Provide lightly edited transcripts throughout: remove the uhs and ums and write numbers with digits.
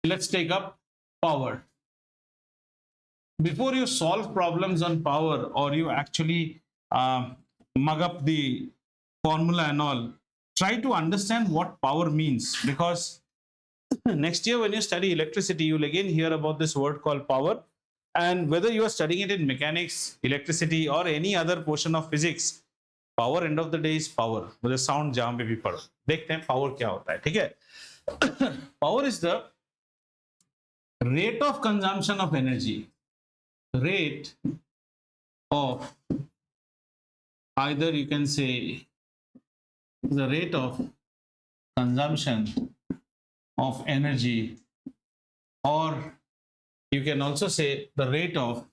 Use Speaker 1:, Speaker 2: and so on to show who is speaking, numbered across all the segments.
Speaker 1: let's take up power. Before you solve problems on power, or you actually mug up the formula and all, try to understand what power means, because next year when you study electricity, you'll again hear about this word called power. And whether you are studying it in mechanics, electricity, or any other portion of physics, power end of the day is power. मुझे sound जहां पे भी पढ़ो, देखते हैं power क्या होता है, ठीक है? Power is the rate of consumption of energy. Rate of, either you can say the rate of consumption of energy, or you can also say the rate of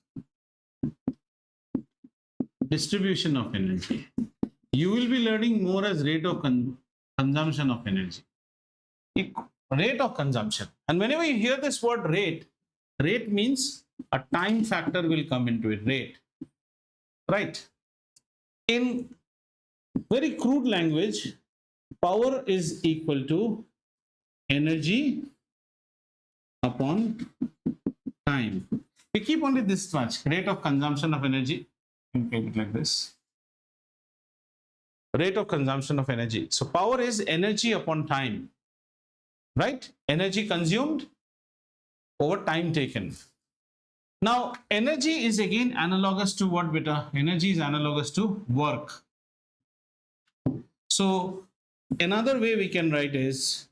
Speaker 1: distribution of energy. You will be learning more as rate of consumption of energy. Rate of consumption. And whenever you hear this word rate, rate means a time factor will come into it. Rate, right? In very crude language, power is equal to energy upon time. We keep only this much, rate of consumption of energy. Like this, rate of consumption of energy. So power is energy upon time, right? Energy consumed over time taken. Now energy is again analogous to what, beta? Energy is analogous to work. So another way we can write is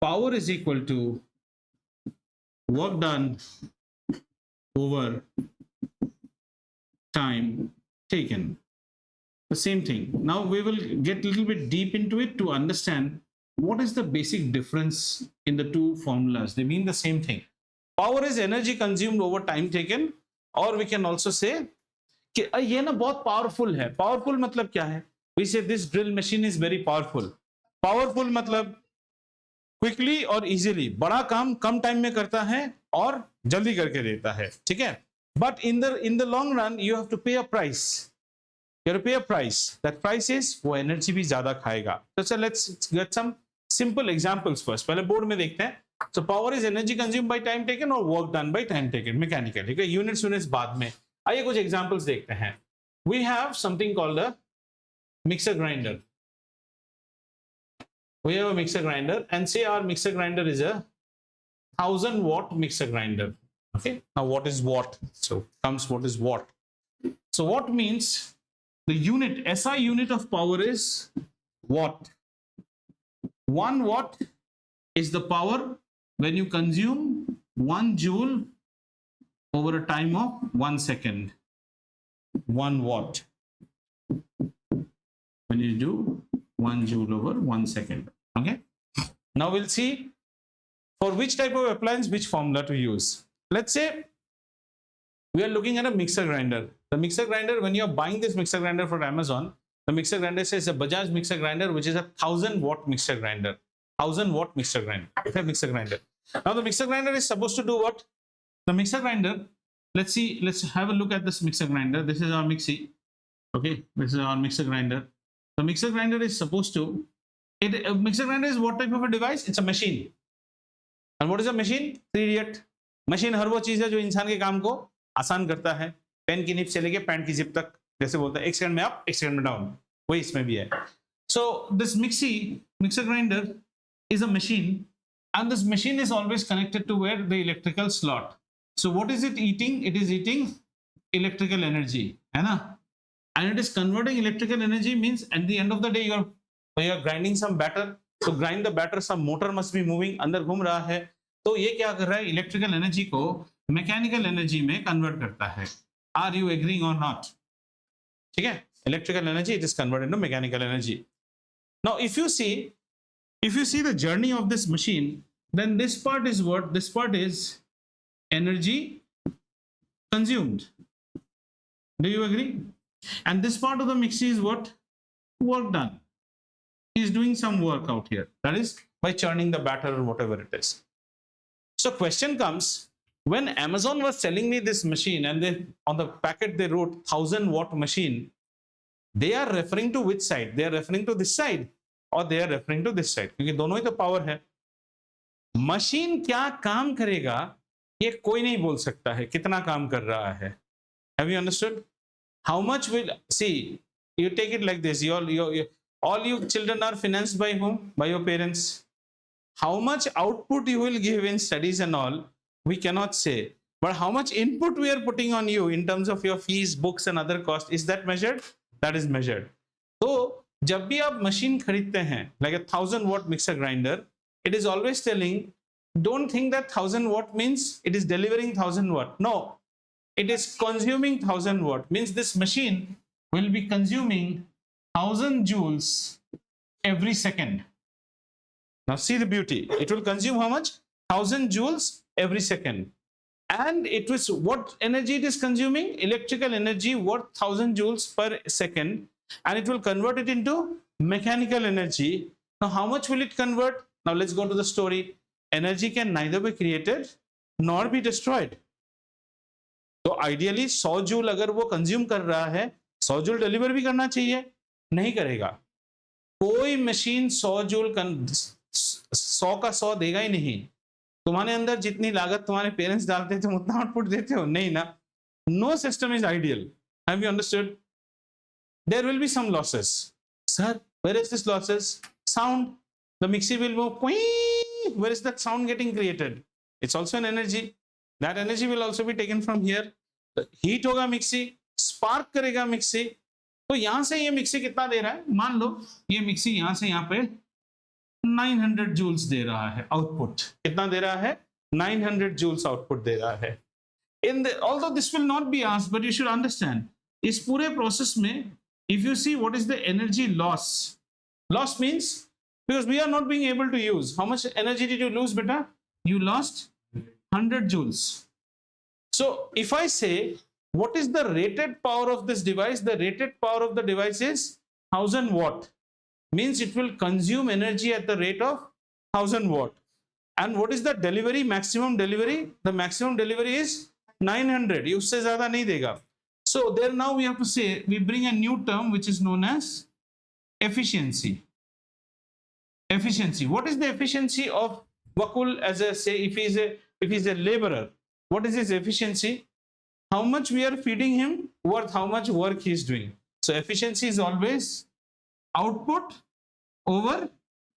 Speaker 1: power is equal to work done over time taken. The same thing. Now we will get a little bit deep into it to understand what is the basic difference in the two formulas. They mean the same thing. Power is energy consumed over time taken, or we can also say कि ये ना बहुत powerful है. Powerful मतलब क्या है? We say this drill machine is very powerful. Powerful मतलब quickly और easily, बड़ा काम कम टाइम में करता है और जल्दी करके देता है, ठीक है? But in the long run, you have to pay a price. You have to pay a price. That price is वो energy भी ज़्यादा खाएगा. So let's get some simple examples first. पहले board में देखते हैं. So power is energy consumed by time taken or work done by time taken, mechanical. ठीक है? Units बाद में. आइए कुछ examples देखते हैं. We have something called a mixer grinder. We have a mixer grinder, and say our mixer grinder is a 1000-watt mixer grinder. Okay, now what is watt? So comes what is watt. So watt means the unit, SI unit of power is watt. 1 watt is the power when you consume 1 joule over a time of 1 second. 1 watt. When you do 1 joule over 1 second. Okay. Now we'll see for which type of appliance which formula to use. Let's say we are looking at a mixer grinder. The mixer grinder, when you are buying this mixer grinder from Amazon, the mixer grinder says a Bajaj mixer grinder, which is a 1000-watt mixer grinder. 1000-watt mixer grinder. Okay, mixer grinder. Now the mixer grinder is supposed to do what? The mixer grinder, let's see, let's have a look at this mixer grinder. This is our mixie. Okay, this is our mixer grinder. The mixer grinder is supposed to, a mixer grinder is what type of a device? It's a machine. And what is a machine? 3 idiot. Machine हर वो चीज है जो इंसान के काम को आसान करता है. पेन की निब से लेके पैंट की जिप तक, जैसे बोलता है एक सेकंड में अप एक सेकंड में डाउन, वही इसमें भी है. So this mixer grinder is a machine, and this machine is always connected to where the electrical slot. So what is it eating? It is eating electrical energy, है ना? And it is converting electrical energy, means at the end of the day you are grinding some batter. So grind the batter, some motor must be moving, अंदर घूम रहा है. तो ये क्या कर रहा है? इलेक्ट्रिकल एनर्जी को मैकेनिकल एनर्जी में कन्वर्ट करता है. आर यू एग्रीइंग और नॉट? ठीक है, electrical energy it is converted into mechanical energy. Now if you see the journey of this machine, then this part is what? This part is energy consumed. Do you agree? And this part of the mixie is what? Work done. He is doing some work out here, that is by churning the batter or whatever it is. So question comes, when Amazon was selling me this machine and they on the packet they wrote 1000-watt machine, they are referring to which side? They are referring to this side or they are referring to this side? क्योंकि दोनों ही तो power है. Machine क्या काम करेगा ये कोई नहीं बोल सकता है, कितना काम कर रहा है. Have you understood? How much will, see, you take it like this, all you children are financed by whom? By your parents. How much output you will give in studies and all, we cannot say. But how much input we are putting on you in terms of your fees, books and other costs, is that measured? That is measured. So, जब भी आप machine खरीदते हैं, like a 1000 watt mixer grinder, it is always telling, don't think that 1000 watt means it is delivering 1000 watt. No, it is consuming 1000 watt. Means this machine will be consuming 1000 joules every second. Now see the beauty. It will consume how much? 1000 joules every second. And it was what energy it is consuming? Electrical energy worth 1000 joules per second. And it will convert it into mechanical energy. Now how much will it convert? Now let's go to the story. Energy can neither be created nor be destroyed. तो ideally 100 joule अगर वो consume कर रहा है, 100 joule deliver भी करना चाहिए, नहीं करेगा. कोई मशीन 100 जूल 100 का 100 देगा ही नहीं. तुम्हारे अंदर जितनी लागत तुम्हारे पेरेंट्स डालते थे उतना आउटपुट देते हो? नहीं ना. No system is ideal. Have you understood? There will be some losses. Sir, where is this losses? Sound. The mixie will go. Where is that sound getting created? It's also an energy. That energy will also be taken from here. The heat होगा mixie, spark करेगा mixie. तो यहाँ से ये mixie कितना दे रहा है? मान लो ये mixie यहाँ से यहाँ पे 900 joules दे रहा है output. कितना दे रहा है? 900 joules output दे रहा है. Although this will not be asked, but you should understand. इस पूरे process में if you see what is the energy loss, loss means because we are not being able to use. How much energy did you lose, beta? You lost 100 joules. So if I say what is the rated power of this device, the rated power of the device is 1000 watt. Means it will consume energy at the rate of 1000 watt. And what is the delivery, maximum delivery? The maximum delivery is 900. ये उससे ज़्यादा नहीं देगा. So there now we have to say, we bring a new term which is known as efficiency. Efficiency. What is the efficiency of Vakul as a, say, if he is a laborer? What is his efficiency? How much we are feeding him worth how much work he is doing. So efficiency is always output over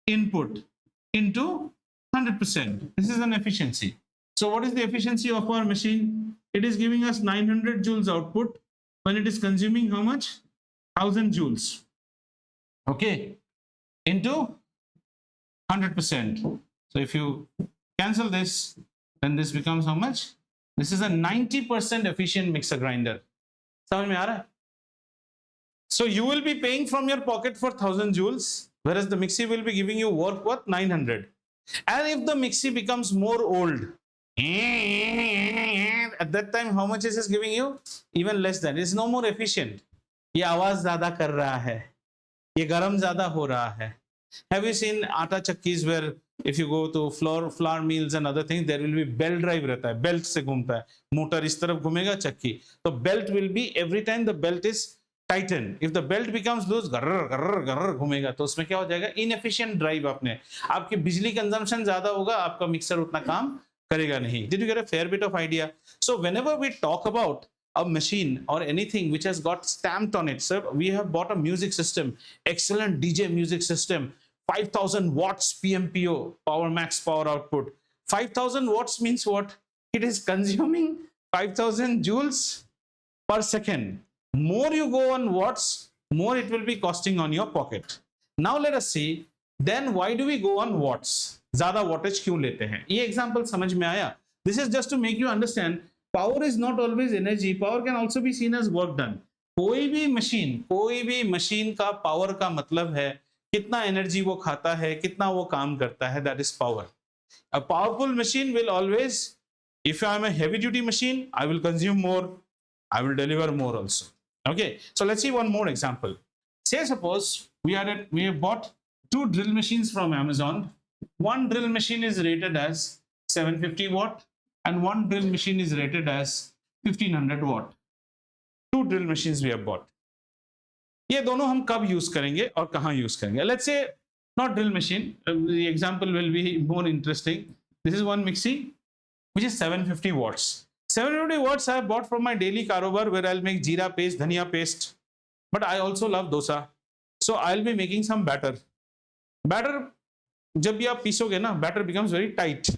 Speaker 1: input into 100%. This is an efficiency. So what is the efficiency of our machine? It is giving us 900 joules output when it is consuming how much? 1000 joules. Okay. Into 100%. So if you cancel this, then this becomes how much? This is a 90% efficient mixer grinder. समझ में आ रहा है? So you will be paying from your pocket for 1000 joules, whereas the mixie will be giving you work worth 900. And if the mixie becomes more old, at that time how much is it giving you? Even less than. It's no more efficient. ये आवाज ज्यादा कर रहा है, ये गरम ज्यादा हो रहा है. Have you seen आटा चक्कीज where if you go to flour mills and other things, there will be belt drive रहता है, belt से घूमता है, मोटर इस तरफ घूमेगा चक्की, तो belt will be every time the belt is tightened. If the belt becomes loose, गर्र गर्र गर्र घूमेगा, तो उसमें क्या हो जाएगा? Inefficient drive. आपकी बिजली कंजम्पशन ज्यादा होगा, आपका मिक्सर उतना काम करेगा नहीं. Did you get a fair bit of idea? So whenever we talk about a machine or anything which has got stamped on it, sir, we have bought a music system, excellent DJ music system, 5000 watts PMPO, power max power output. 5000 watts means what? It is consuming 5000 joules per second. More you go on watts, more it will be costing on your pocket. Now let us see, then why do we go on watts? ज्यादा voltage क्यों लेते हैं? ये example समझ में आया? This is just to make you understand, power is not always energy. Power can also be seen as work done. कोई भी मशीन का पावर का मतलब है कितना एनर्जी वो खाता है, कितना वो काम करता है. That is power. A powerful machine will always, if I am a heavy duty machine, I will consume more, I will deliver more also. Okay, so let's see one more example. Say suppose we have bought 2 drill machines from Amazon. One drill machine is rated as 750 watt and one drill machine is rated as 1500 watt. 2 drill machines we have bought. ये दोनों हम कब use करेंगे और कहाँ use करेंगे? Let's say not drill machine. The example will be more interesting. This is one mixie which is 750 watts. 750 watts I have bought from my daily karobar where I'll make jeera paste, dhania paste. But I also love dosa. So I'll be making some batter. Batter, जब भी आप पीसोगे ना, batter becomes very tight.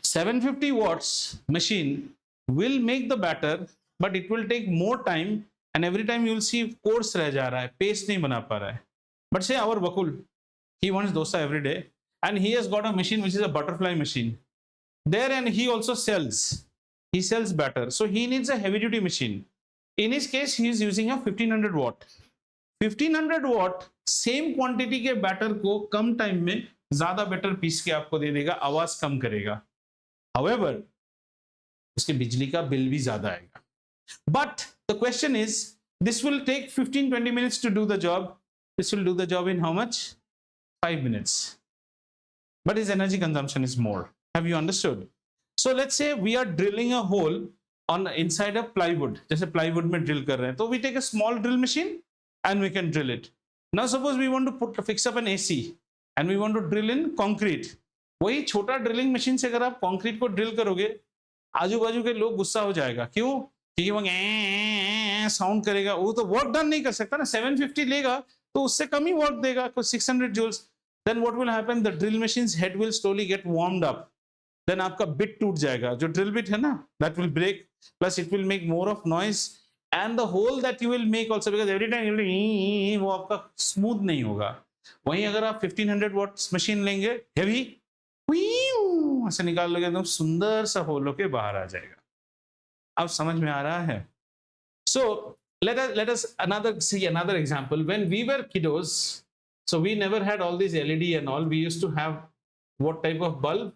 Speaker 1: 750 watts machine will make the batter, but it will take more time, and every time you will see coarse रह जा रहा है, paste नहीं बना पा रहा है. But say our Vakul, he wants dosa every day, and he has got a machine which is a butterfly machine. There, and he also sells. He sells batter, so he needs a heavy-duty machine. In his case, he is using a 1500 watt. 1500 watt same quantity के batter को कम time में ज्यादा batter piece के आपको दे देगा, आवाज कम करेगा. However, उसके बिजली का बिल भी ज्यादा आएगा. But the question is, this will take 15-20 minutes to do the job. This will do the job in how much? 5 minutes. But his energy consumption is more. Have you understood? So let's say we are drilling a hole on inside a plywood. जैसे plywood में drill कर रहे हैं, तो we take a small drill machine and we can drill it. Now suppose we want to fix up an AC and we want to drill in concrete. वही छोटा drilling machine से अगर आप कंक्रीट को ड्रिल करोगे, आजू बाजू के लोग गुस्सा हो जाएगा. क्यों? क्योंकि वो साउंड करेगा, वो तो वर्क डन नहीं कर सकता ना. 750 लेगा तो उससे कम ही वर्क देगा, 600 joules. Then what will happen? The drill machine's head will slowly get warmed up. Then आपका bit टूट जाएगा. जो drill bit है ना, that will break. Plus it will make more of noise, and the hole that you will make also, because every time you will, वो आपका smooth नहीं होगा. वहीं अगर आप 1500 watts machine लेंगे, heavy, ऐसे निकाल लोगे, एकदम सुंदर सा होल होके बाहर आ जाएगा. अब समझ में आ रहा है? So let us see another example. When we were kiddos, so we never had all these LED and all. We used to have what type of bulb?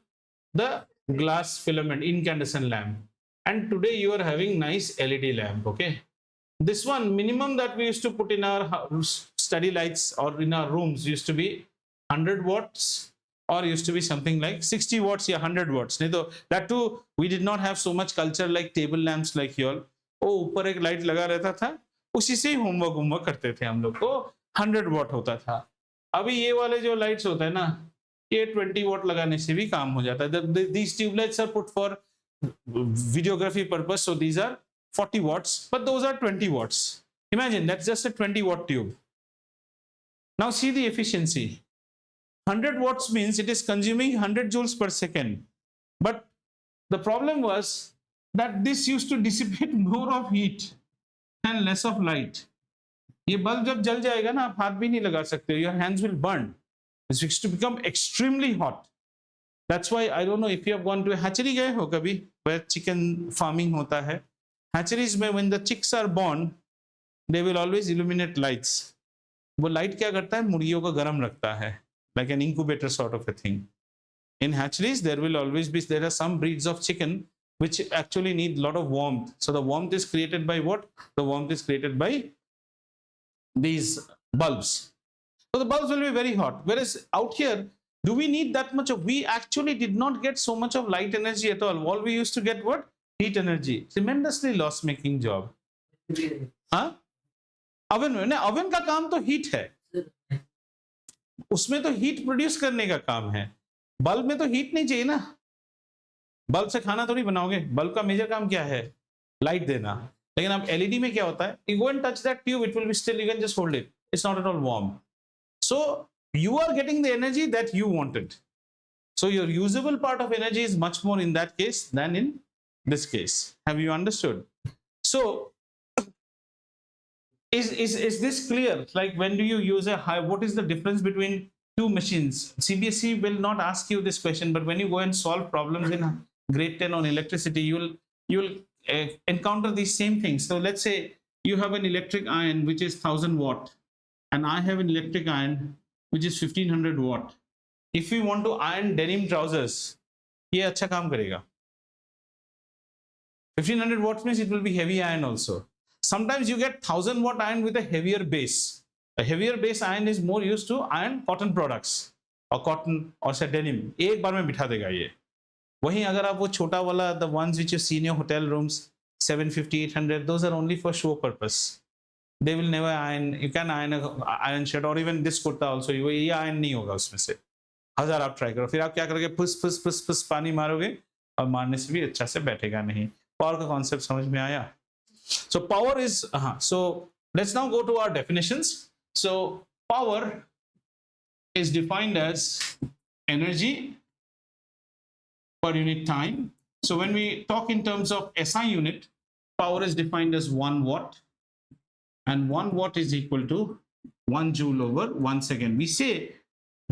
Speaker 1: The glass filament incandescent lamp. And today you are having nice LED lamp. Okay, this one minimum that we used to put in our study lights or in our rooms used to be 100 watts, or used to be something like 60 watts या 100 watts. नहीं तो that too we did not have so much culture like table lamps like you all. ओ ऊपर एक light लगा रहता था, उसी से ही होमवर्क करते थे हम लोग. तो 100 वॉट होता था. अभी ये वाले जो लाइट्स होता है ना, ये 20 वॉट लगाने से भी काम हो जाता है. These tube lights are put for videography purpose, so these are 40 watts, but those are 20 watts. Imagine that's just a 20 watt tube. Now see the efficiency. 100 watts means it is consuming 100 joules per second. But the problem was that this used to dissipate more of heat and less of light. ये bulb जब जल जाएगा ना, आप हाथ भी नहीं लगा सकते. Your hands will burn. It used to become extremely hot. That's why I don't know if you have gone to a hatchery गए हो कभी, where chicken farming होता है. Hatcheries में when the chicks are born, they will always illuminate lights. वो light क्या करता है? मुर्गियों को गर्म रखता है, like an incubator sort of a thing. In hatcheries, there are some breeds of chicken which actually need a lot of warmth. So the warmth is created by what? The warmth is created by these bulbs. So the bulbs will be very hot. Whereas out here, do we need that much of? We actually did not get so much of light energy at all. All we used to get what? Heat energy. Tremendously loss-making job. हाँ? oven में ना, oven का काम तो heat है. उसमें तो heat produce करने का काम है. बल्ब में तो हीट नहीं चाहिए ना. बल्ब से खाना थोड़ी बनाओगे. बल्ब का मेजर काम क्या है? लाइट देना. लेकिन अब एलईडी में क्या होता है? You go and touch that tube, it will be still, you can just hold it, it's not at all warm. So you are getting the energy that you wanted. So your usable part of energy is much more in that case than in this case. Have you understood? So is this clear? Like when do you use a high, what is the difference between two machines? CBSE will not ask you this question, but when you go and solve problems in grade 10 on electricity, you'll encounter these same things. So let's say you have an electric iron which is 1000 watt, and I have an electric iron which is 1500 watt. If we want to iron denim trousers, ये अच्छा काम करेगा. 1500 watts means it will be heavy iron also. Sometimes you get 1000 watt iron with a heavier base. A heavier base iron is more used to iron cotton products or cotton or say denim. एक बार में बिठा देगा ये. वहीं अगर आप वो छोटा वाला, the ones which you see in your hotel rooms, 750, 800, those are only for show purpose. They will never iron. You can iron a iron shirt or even this kurta also. ये iron नहीं होगा उसमें से. 1000 आप try करो, फिर आप क्या करोगे, फुस फुस फुस फुस पानी मारोगे और मारने से भी अच्छा से बैठेगा नहीं। पावर का कॉन्सेप्ट समझ में आया? So power is so let's now go to our definitions. So power is defined as energy per unit time. So when we talk in terms of SI unit, power is defined as 1 watt, and 1 watt is equal to 1 joule over 1 second. We say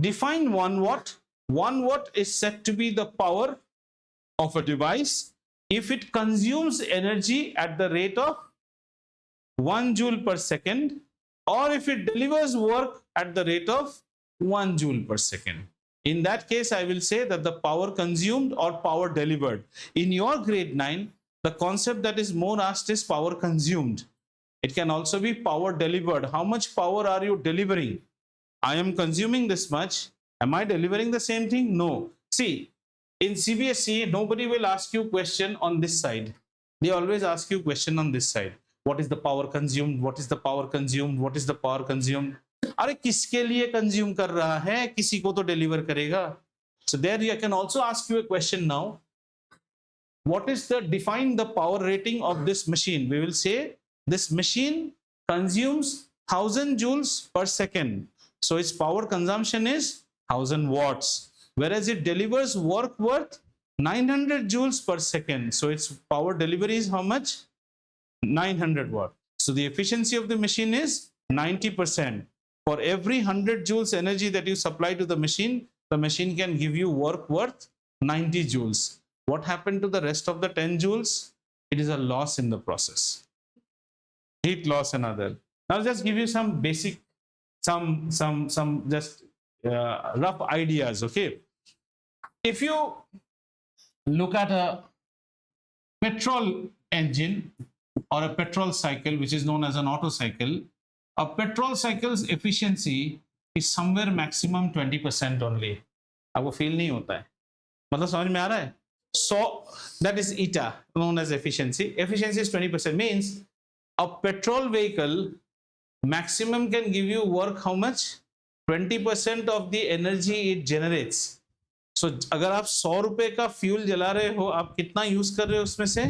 Speaker 1: define 1 watt. 1 watt is said to be the power of a device if it consumes energy at the rate of 1 joule per second, or if it delivers work at the rate of 1 joule per second. In that case, I will say that the power consumed or power delivered. In your grade 9, the concept that is more asked is power consumed. It can also be power delivered. How much power are you delivering? I am consuming this much. Am I delivering the same thing? No. See, in CBSE, nobody will ask you question on this side. They always ask you question on this side. What is the power consumed? What is the power consumed? What is the power consumed? अरे किसके लिए consume कर रहा है, किसी को तो deliver करेगा. So there I can also ask you a question now. What is the define the power rating of this machine? We will say this machine consumes 1000 joules per second. So its power consumption is 1000 watts. Whereas it delivers work worth 900 joules per second. So its power delivery is how much? 900 watt. So the efficiency of the machine is 90%. For every 100 joules energy that you supply to the machine can give you work worth 90 joules. What happened to the rest of the 10 joules? It is a loss in the process. Heat loss and other. Now just give you some basic, some just rough ideas, okay? If you look at a petrol engine or a petrol cycle, which is known as an Otto cycle, a petrol cycle's efficiency is somewhere maximum 20% only. आपको feel नहीं होता है, मतलब समझ में आ रहा है? So that is eta, known as efficiency. Efficiency is 20%, means a petrol vehicle maximum can give you work how much? 20% of the energy it generates. So अगर आप 100 रुपए का फ्यूल जला रहे हो, आप कितना यूज कर रहे हो उसमें से?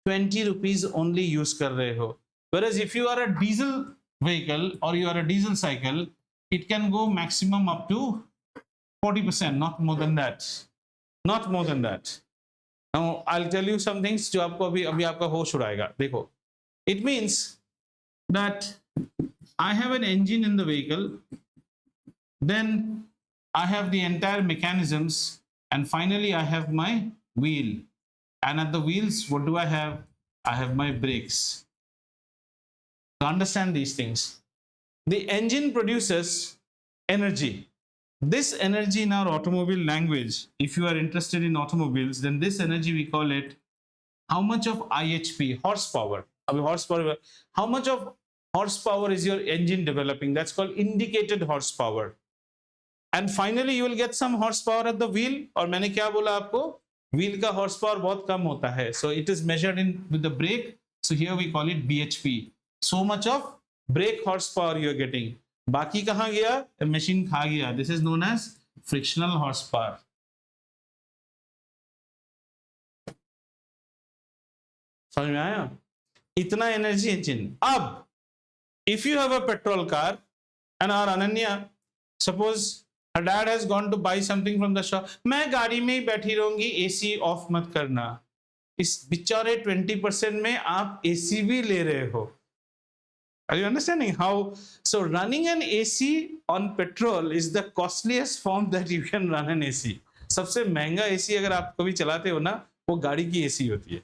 Speaker 1: 20 rupees only यूज कर रहे हो. Whereas if you are a diesel vehicle or you are a diesel cycle, it can go maximum up to 40%, not more than that. Not more than that. Now I'll tell you some things जो आपको अभी आपका होश उड़ाएगा. देखो, it means that I have an engine in the vehicle, then I have the entire mechanisms, and finally I have my wheel. And at the wheels, what do I have? I have my brakes. To understand these things, the engine produces energy. This energy in our automobile language, if you are interested in automobiles, then this energy we call it how much of IHP, horsepower. Horsepower. How much of horsepower is your engine developing? That's called indicated horsepower. And finally you will get some horsepower at the wheel. और मैंने क्या बोला आपको? Wheel का horsepower बहुत कम होता है. So it is measured in with the brake. So here we call it BHP. So much of brake horsepower you are getting. बाकी कहाँ गया? Machine खा गया. This is known as frictional horsepower. समझ में आया? इतना एनर्जी इंजन. अब if you have a petrol car and our Ananya, suppose her dad has gone to buy something from the shop, मैं गाड़ी में ही बैठी रहूंगी, एसी ऑफ मत करना. इस बेचारे 20% में आप एसी भी ले रहे हो. Are you understanding how? So running an AC on petrol is the costliest form that you can run an AC. सबसे महंगा एसी अगर आप कभी चलाते हो ना, वो गाड़ी की एसी होती है.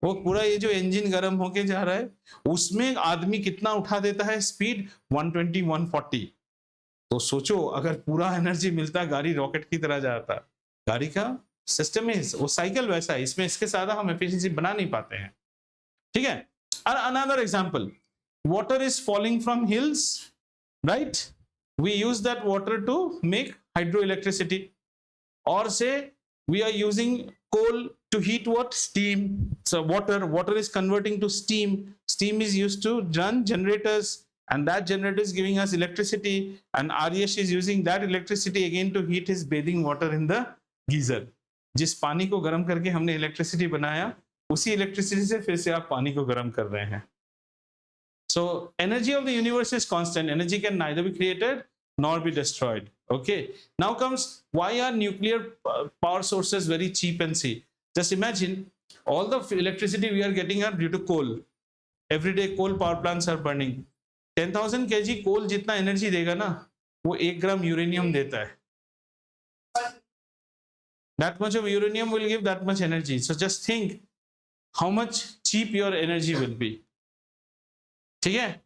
Speaker 1: वो पूरा ये जो इंजन गर्म होके जा रहा है, उसमें आदमी कितना उठा देता है स्पीड? 120 140. तो सोचो अगर पूरा एनर्जी मिलता, गाड़ी रॉकेट की तरह जाता. गाड़ी का सिस्टम है, वो साइकिल वैसा है, इसमें इसके साथ हम एफिशिएंसी बना नहीं पाते हैं. ठीक है. Another example, water is falling from hills, right? We use that water to make hydroelectricity. Or say we are using coal to heat what? Steam. So water is converting to steam. Steam is used to run generators and that generator is giving us electricity, and Aryesh is using that electricity again to heat his bathing water in the geyser. जिस पानी को गर्म करके हमने electricity बनाया, उसी electricity से फिर से आप पानी को गर्म कर रहे हैं. So energy of the universe is constant. Energy can neither be created nor be destroyed. Okay. Now comes, why are nuclear power sources very cheap and cheap? Just imagine all the electricity we are getting are due to coal. Every day coal power plants are burning. 10,000 kg coal जितना energy देगा ना, वो 1 ग्राम uranium देता है. That much of uranium will give that much energy. So just think how much cheap your energy will be. ठीक है,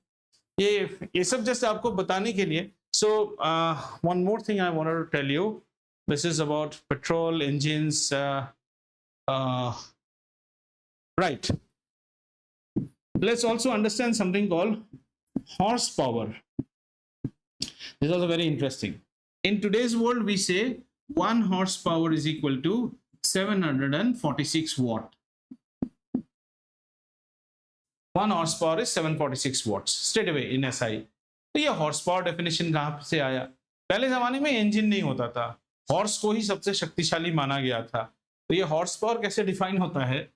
Speaker 1: ये सब जस्ट आपको बताने के लिए. So one more thing I wanted to tell you. This is about petrol engines. Right. Let's also understand something called horsepower. This is also very interesting. In today's world, we say 1 horsepower is equal to 746 watt. 1 horsepower is 746 watts straight away in SI. तो ये horse power definition कहां से आया? पहले जमाने में engine नहीं होता था, हॉर्स को ही सबसे शक्तिशाली माना गया था. तो ये हॉर्स पावर कैसे डिफाइन होता है?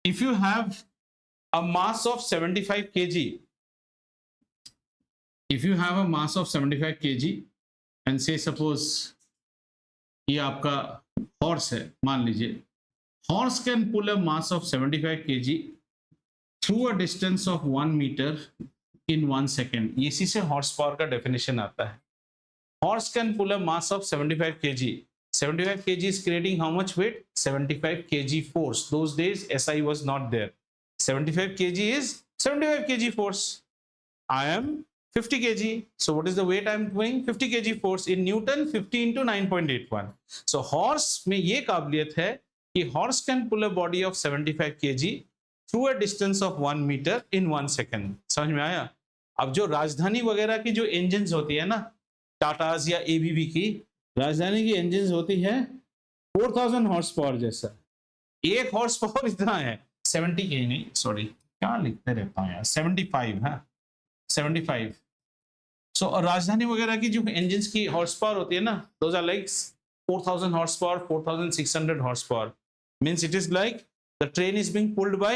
Speaker 1: If you have a mass of 75 kg, if you have a mass of 75 kg and say suppose ये आपका हॉर्स है, मान लीजिए, horse can pull a mass of 75 kg through a distance of 1 meter in 1 second. इसी से horse power का definition आता है. Horse can pull a mass of 75 kg. 75 kg is creating how much weight? 75 kg force. Those days SI was not there. 75 kg is 75 kg force. I am 50 kg. So what is the weight I am doing? 50 kg force in Newton, 50 into 9.81. So horse में ये काबिलियत है कि horse can pull a body of 75 kg through a distance of 1 meter in 1 second. समझ में आया? अब जो राजधानी वगैरह की जो engines होती है ना, टाटाज या ABB की राजधानी की engines होती है 4000 हॉर्स पावर जैसा. एक हॉर्स पावर इतना है 70 के नहीं, सॉरी क्या लिखते रहता हूँ यार, 75 है, 75. So राजधानी वगैरह की जो engines की हॉर्स पावर होती है ना, those are like 4000 horsepower, 4600 horsepower. Means it is like the train is being pulled by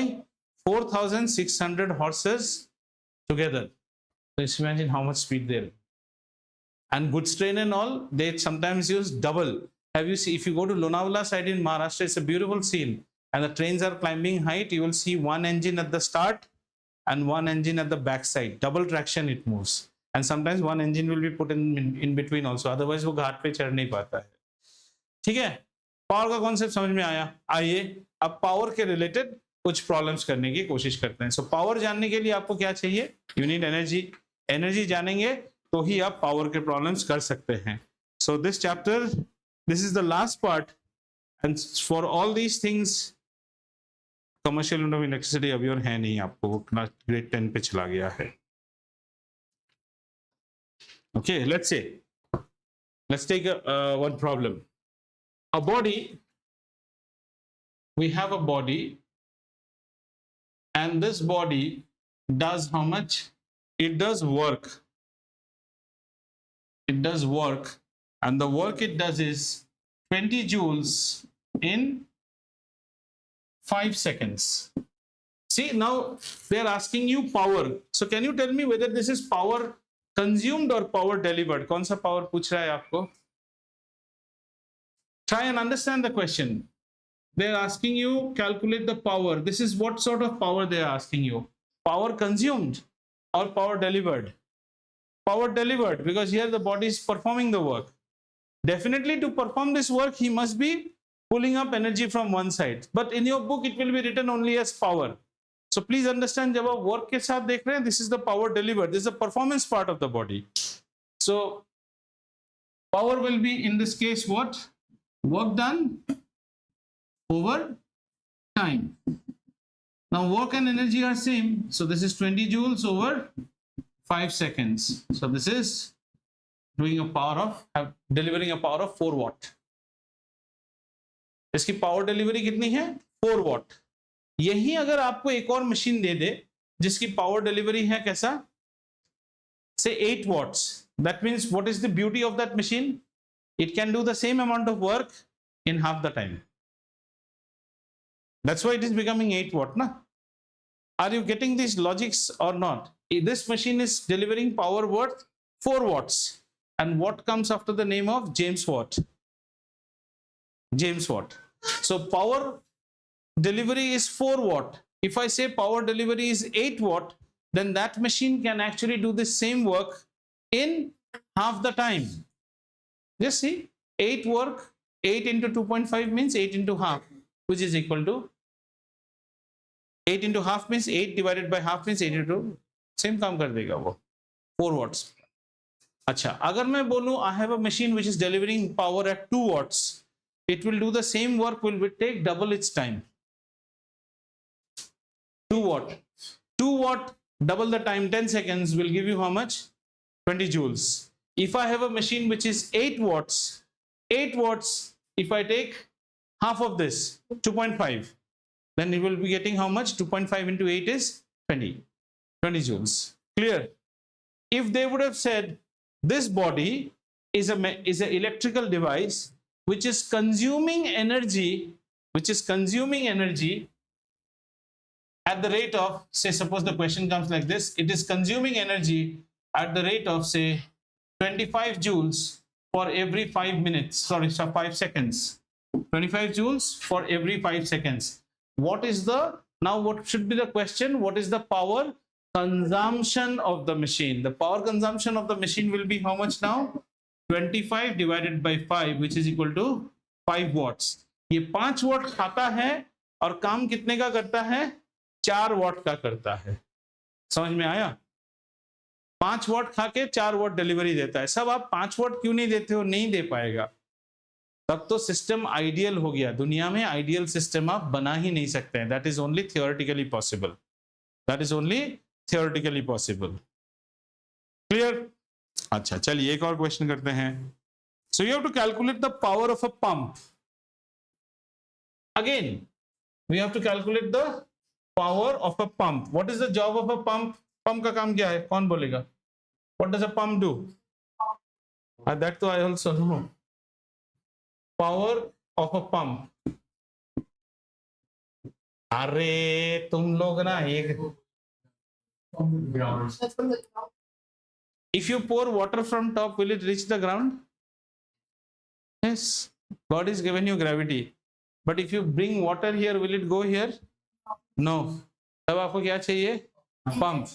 Speaker 1: 4600 horses together. So just imagine how much speed there. And goods train and all, they sometimes use double. Have you seen, if you go to Lonavala side in Maharashtra, it's a beautiful scene. And the trains are climbing height. You will see one engine at the start and one engine at the back side. Double traction it moves. And sometimes one engine will be put in between also. Otherwise वो घाट पे चढ़ नहीं पाता है. ठीक है, power का concept समझ में आया. आइए अब पावर के रिलेटेड कुछ प्रॉब्लम्स करने की कोशिश करते हैं. सो पावर जानने के लिए आपको क्या चाहिए? You need energy. एनर्जी जानेंगे तो ही आप पावर के प्रॉब्लम्स कर सकते हैं. So this chapter, this is the last part, and for all these things commercial unit of electricity अभी और है नहीं, आपको वो ग्रेड 10 पे चला गया है. Okay, let's say, let's take one problem. A body, we have a body, and this body does how much? It does work. It does work, and the work it does is 20 joules in 5 seconds. See, now they're asking you power. So can you tell me whether this is power consumed or power delivered? कौन सा power पूछ रहा है आपको? Try and understand the question. They're asking you calculate the power. This is what sort of power they are asking you. Power consumed or power delivered? Power delivered, because here the body is performing the work. Definitely to perform this work, he must be pulling up energy from one side. But in your book, it will be written only as power. So please understand, जब आप work के साथ देख रहे हैं, this is the power delivered. This is the performance part of the body. So power will be in this case what? Work done over time. Now work and energy are same. So this is 20 joules over 5 seconds. So this is doing a power of, delivering a power of 4 watt. इसकी power delivery कितनी है? 4 watt. यही अगर आपको एक और machine दे दे जिसकी power delivery है कैसा, say 8 watts. That means what is the beauty of that machine? It can do the same amount of work in half the time. That's why it is becoming 8 watt, na? Are you getting these logics or not? This machine is delivering power worth 4 watts. And what comes after the name of James Watt? James Watt. So power delivery is 4 watt. If I say power delivery is 8 watt, then that machine can actually do the same work in half the time. Just see, 8 work, 8 into 2.5 means 8 into half, which is equal to 8 into half means 8 divided by half means 8 into, same काम कर देगा वो 4 watts. अच्छा, अगर मैं बोलूं I have a machine which is delivering power at 2 watts, it will do the same work, will take double its time. 2 watt. 2 watt, double the time, 10 seconds will give you how much? 20 joules. If I have a machine which is 8 watts, 8 watts, if I take half of this, 2.5, then it will be getting how much? 2.5 into 8 is 20 joules. Clear? If they would have said this body is an electrical device which is consuming energy, at the rate of, say, suppose the question comes like this, it is consuming energy at the rate of, say, 25 joules for every 5 minutes, sorry, 5 seconds. 25 joules for every 5 seconds. What is the, now what should be the question? What is the power consumption of the machine? The power consumption of the machine will be how much now? 25 divided by 5, which is equal to 5 watts. ये 5 watt खाता है और काम कितने का करता है? 4 watt का करता है. समझ में आया? 5 watt खा के 4 watt डिलीवरी देता है. सब आप 5 watt क्यों नहीं देते हो? नहीं दे पाएगा. तब तो सिस्टम आइडियल हो गया. दुनिया में आइडियल सिस्टम आप बना ही नहीं सकते हैं. That is only theoretically possible. That is only theoretically possible. Clear? अच्छा, चलिए एक और क्वेश्चन करते हैं. So you have to calculate the power of a pump. Again we have to calculate the power of a pump. What is the job of a pump? Pump का काम क्या है? कौन बोलेगा? What does a pump do? That तो I also know. Power of a pump. अरे तुम लोग ना एक, if you pour water from top, will it reach the ground? Yes, God has given you gravity, but if you bring water here, will it go here? No. तब आपको क्या चाहिए? Pump.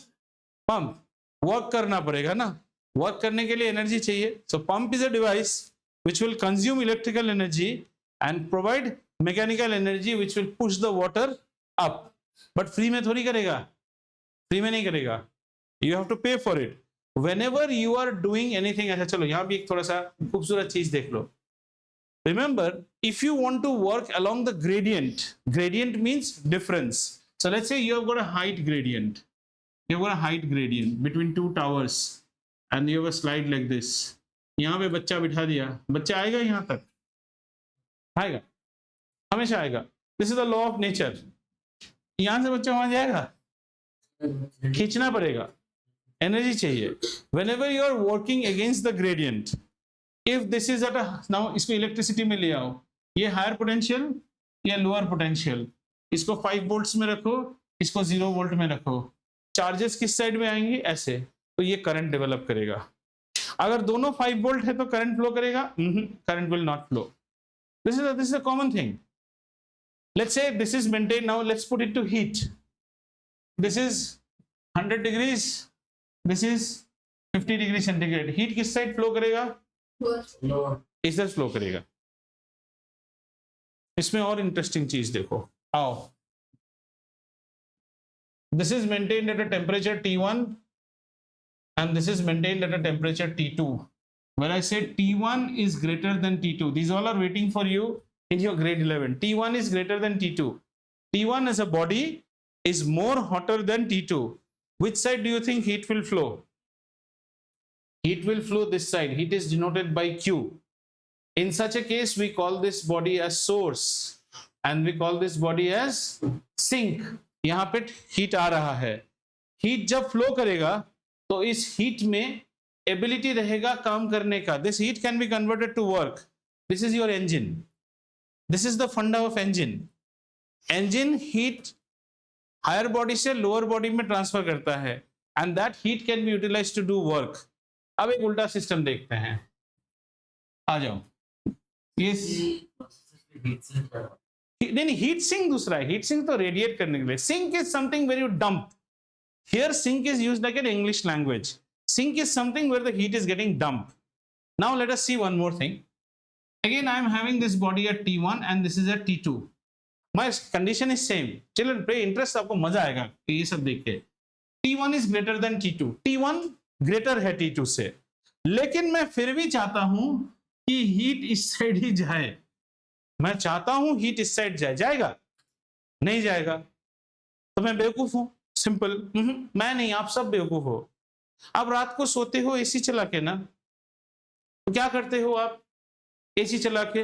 Speaker 1: Pump work करना पड़ेगा ना. Work करने के लिए एनर्जी चाहिए. So pump is a device which will consume electrical energy and provide mechanical energy which will push the water up. But free में थोड़ी करेगा. फ्री में नहीं करेगा. You have to pay for it. Whenever you are doing anything, अच्छा चलो यहाँ भी एक थोड़ा सा खूबसूरत चीज देख लो. Remember, if you want to work along the gradient means difference. So let's say you have got a height gradient. You have got a height gradient between two towers, and you have a slide like this. यहाँ पे बच्चा बिठा दिया. बच्चा आएगा यहाँ तक? आएगा? हमेशा आएगा. This is the law of nature. यहाँ से बच्चा वहां जाएगा? खींचना पड़ेगा. एनर्जी चाहिए. Whenever you are working against the gradient, if this is at a, now इसको इलेक्ट्रिसिटी में ले आओ. ये हायर पोटेंशियल या लोअर पोटेंशियल. इसको 5 वोल्ट्स में रखो, इसको 0 वोल्ट में रखो. चार्जेस किस साइड में आएंगे? ऐसे. तो ये करंट डेवलप करेगा. अगर दोनों 5 वोल्ट है तो करंट फ्लो करेगा? Current will not flow. This is a common thing. Let's say this is maintain. Now let's put it to heat. This is 100 degrees, this is 50 degree centigrade. Heat किस side flow करेगा? इस side flow करेगा. इसमें और interesting चीज देखो. आओ. This is maintained at a temperature T1 and this is maintained at a temperature T2. When I say T1 is greater than T2, these all are waiting for you in your grade 11. T1 is greater than T2. T1 as a body is more hotter than T2. Which side do you think heat will flow? Heat will flow this side. Heat is denoted by Q. In such a case, we call this body as source and we call this body as sink. यहाँ पे heat आ रहा है. Heat जब flow करेगा तो इस heat में ability रहेगा काम करने का. This heat can be converted to work. This is your engine. This is the funda of engine. Engine heat higher body से लोअर बॉडी में ट्रांसफर करता है and that heat can be utilized to do work. अब एक उल्टा system देखते हैं. आ जाओ. यस. नहीं, हीट सिंक दूसरा है. हीट सिंक तो रेडिएट करने के लिए. Sink is something where you dump. Here sink is used like an English language. Sink is something where the heat is getting dumped. Now let us see one more thing. Again I am having this body at T1 and this is at T2. My condition is same. Children pay interest, आपको मजा आएगा ये सब देख के. T1 is greater than T2. T1 greater है T2 से. लेकिन मैं फिर भी चाहता हूं कि हीट इस साइड ही जाए. मैं चाहता हूं हीट इस साइड जाए. जाएगा? नहीं जाएगा. तो मैं बेवकूफ हूं. सिंपल. मैं नहीं, आप सब बेवकूफ हो. आप रात को सोते हो एसी चला के ना, तो क्या करते हो आप? एसी चला के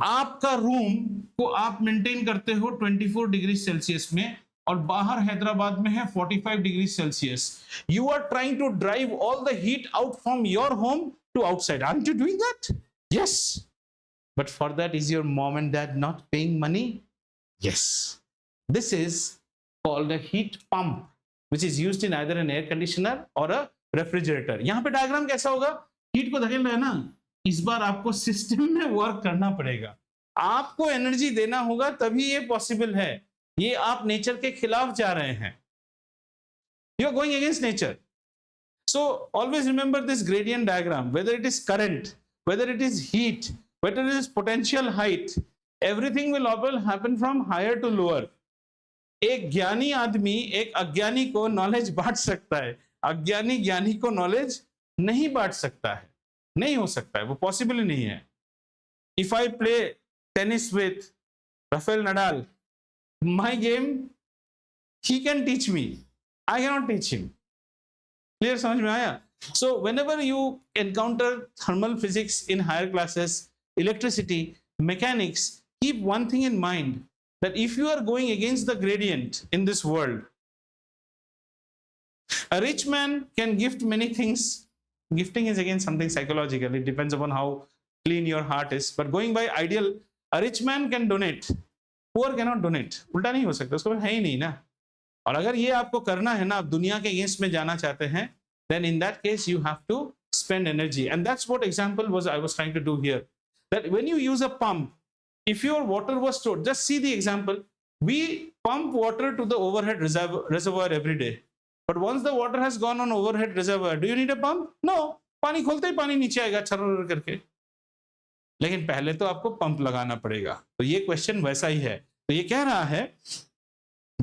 Speaker 1: आपका रूम को आप मेंटेन करते हो 24 डिग्री सेल्सियस में और बाहर हैदराबाद में है 45 degree Celsius. You are trying to drive all the heat out from your home to outside. Aren't you doing that? Yes. But for that is your mom and dad not paying money? Yes. This is called a heat pump, which is used in either an air conditioner or a refrigerator. यहाँ पे diagram कैसा होगा? Heat को धकेल रहे हैं ना, इस बार आपको सिस्टम में वर्क करना पड़ेगा. आपको एनर्जी देना होगा तभी ये पॉसिबल है. ये आप नेचर के खिलाफ जा रहे हैं. You are going against nature. So always remember this gradient diagram. Whether it is current, whether it is heat, whether it is potential height, everything will all happen from higher to lower. एक ज्ञानी आदमी एक अज्ञानी को knowledge बांट सकता है. अज्ञानी ज्ञानी को नॉलेज नहीं बांट सकता है. नहीं हो सकता है, वो पॉसिबल ही नहीं है. If I play tennis with Rafael Nadal, my game he can teach me, I can not teach him. Clear? समझ में आया? So whenever you encounter thermal physics in higher classes, electricity, mechanics, keep one thing in mind, that if you are going against the gradient in this world, a rich man can gift many things. Gifting is again something psychological. It depends upon how clean your heart is. But going by ideal, a rich man can donate. Poor cannot donate. उल्टा नहीं हो सकता, उसको है ही नहीं ना. और अगर ये आपको करना है ना, आप दुनिया के अगेंस्ट में जाना चाहते हैं, then in that case you have to spend energy. And that's what example was I was trying to do here. That when you use a pump, if your water was stored, just see the example. We pump water to the overhead reservoir every day. But once the water has gone on overhead reservoir, do you need a pump? No. पानी खोलते ही पानी नीचे आएगा छर्र करके. लेकिन पहले तो आपको पंप लगाना पड़ेगा. तो ये क्वेश्चन वैसा ही है. तो ये कह रहा है,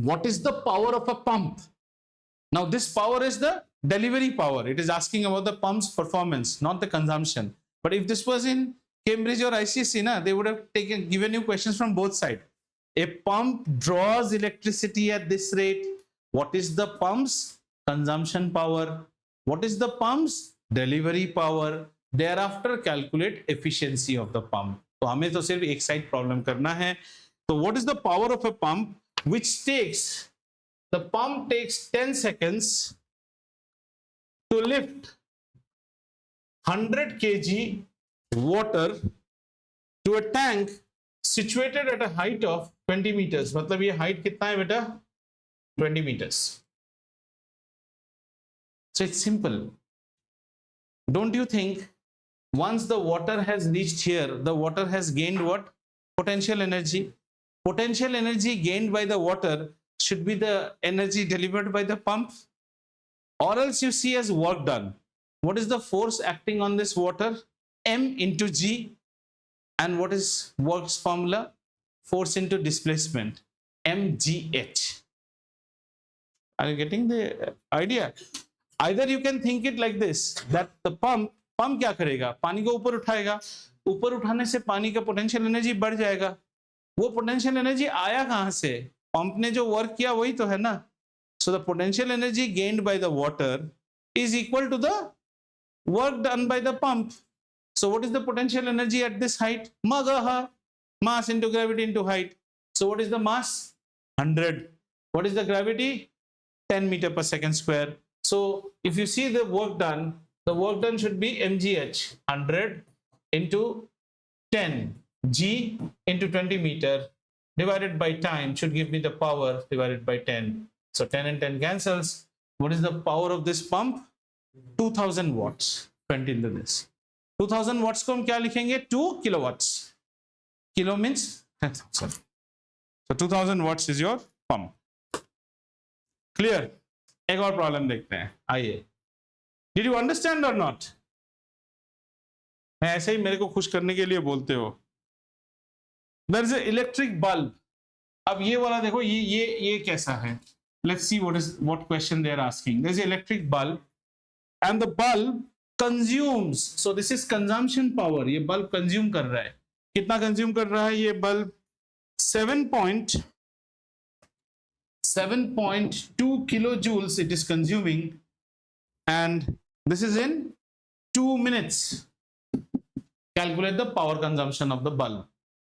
Speaker 1: what is the power of a pump? Now this power is the delivery power. It is asking about the pump's performance, not the consumption. But if this was in Cambridge or ICSE, na, they would have given you questions from both sides. A pump draws electricity at this rate. What is the pump's consumption power? What is the pump's delivery power? Thereafter calculate efficiency of the pump. तो हमें तो सिर्फ एक side problem करना है. तो what is the power of a pump which takes, the pump takes 10 seconds to lift 100 kg water to a tank situated at a height of 20 meters. मतलब ये height कितना है बेटा? 20 meters. So it's simple. Don't you think once the water has reached here, the water has gained what? Potential energy. Potential energy gained by the water should be the energy delivered by the pump, or else you see as work done. What is the force acting on this water? M into G. And what is work's formula? Force into displacement, mgh. Are you getting the idea? Either you can think it like this, that the pump क्या करेगा? पानी को ऊपर उठाएगा. ऊपर उठाने से पानी का पोटेंशियल एनर्जी बढ़ जाएगा. वो पोटेंशियल एनर्जी आया कहां से? पंप ने जो वर्क किया वही तो है ना. So the potential energy gained by the water is equal to the work done by the pump. So what is the potential energy at this height? Magaha. Mass into gravity into height. So what is the mass? 100. What is the gravity? 10 meter per second square. So if you see the work done should be mgh, 100 into 10 g into 20 meter divided by time should give me the power divided by 10. So 10 and 10 cancels. What is the power of this pump? 2000 watts. 20 into this. 2000 watts को हम क्या लिखेंगे? 2 kilowatts. Kilo means 10,000. So 2000 watts is your pump. Clear? एक और problem देखते हैं, आइए. Did you understand or not? मैं ऐसे ही मेरे को खुश करने के लिए बोलते हो. There is an electric bulb. अब ये वाला देखो, ये कैसा है? Let's see what question they are asking. There is an electric bulb, and the bulb consumes. So this is consumption power. ये bulb consume कर रहा है. कितना consume कर रहा है ये bulb? 7.2 kilojoules it is consuming, and this is in 2 minutes. Calculate the power consumption of the bulb.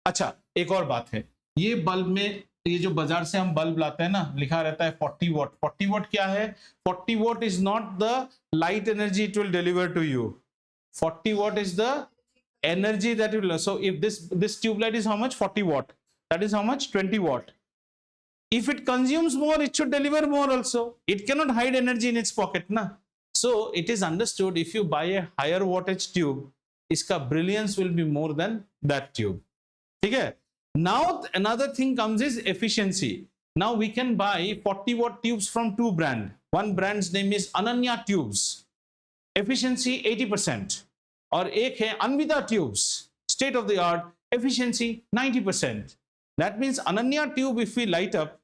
Speaker 1: अच्छा, एक और बात है, ये बल्ब में, ये जो बाजार से हम बल्ब लाते हैं ना, लिखा रहता है 40 वॉट. 40 वॉट क्या है? 40 what is not the light energy it will deliver to you. 40 watt is the energy that will. So if this tube light is how much? 40 watt. That is how much? 20 watt. If it consumes more, it should deliver more also. It cannot hide energy in its pocket, na. So it is understood, if you buy a higher wattage tube, iska brilliance will be more than that tube. Okay. Now another thing comes is efficiency. Now we can buy 40 watt tubes from two brands. One brand's name is Ananya Tubes. Efficiency 80%. और एक है Anvita Tubes, state of the art, efficiency 90%. That means Ananya tube, if we light up,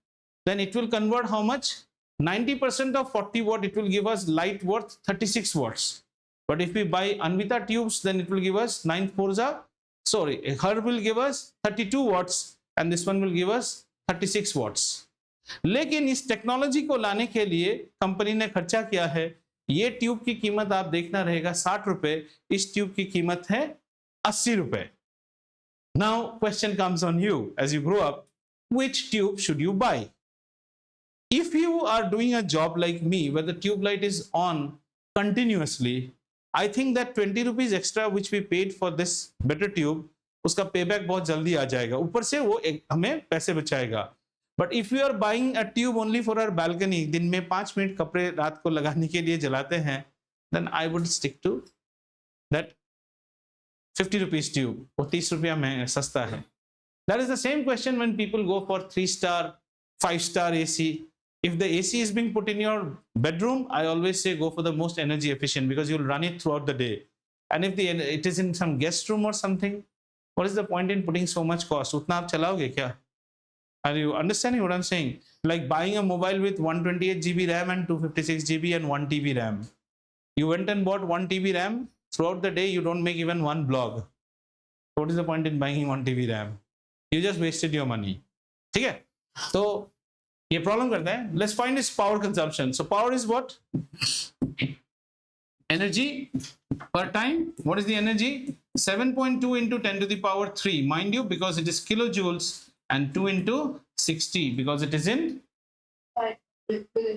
Speaker 1: then it will convert how much? 90% of 40 watt, it will give us light worth 36 watts. But if we buy Anvita tubes, then it will give us her will give us 32 watts, and this one will give us 36 watts. लेकिन इस technology को लाने के लिए company ने खर्चा किया है. ये ट्यूब की कीमत आप देखना रहेगा 60 रुपए, इस ट्यूब की कीमत है 80 रुपए. Now question comes on you as you grow up, which tube should you buy? If you are doing a job like me where the tube light is on continuously, I think that 20 rupees extra which we paid for this better tube, उसका payback बहुत जल्दी आ जाएगा. ऊपर से वो हमें पैसे बचाएगा. But if you are buying a tube only for our balcony, दिन में 5 मिनट कपड़े रात को लगाने के लिए जलाते हैं, then I would stick to that 50 rupees tube. वो 30 रुपया में सस्ता है. That is the same question when people go for 3-star, 5-star AC. If the AC is being put in your bedroom, I always say go for the most energy efficient because you'll run it throughout the day. And if it is in some guest room or something, what is the point in putting so much cost? उतना आप चलाओगे क्या? Are you understanding what I'm saying? Like buying a mobile with 128 GB RAM and 256 GB and 1 TB RAM. You went and bought 1 TB RAM. Throughout the day, you don't make even one blog. What is the point in buying 1 TB RAM? You just wasted your money. ठीक है? तो ये problem करते हैं. Let's find its power consumption. So power is what? Energy per time. What is the energy? 7.2 into 10 to the power 3. Mind you, because it is kilojoules, and 2 into 60 because it is in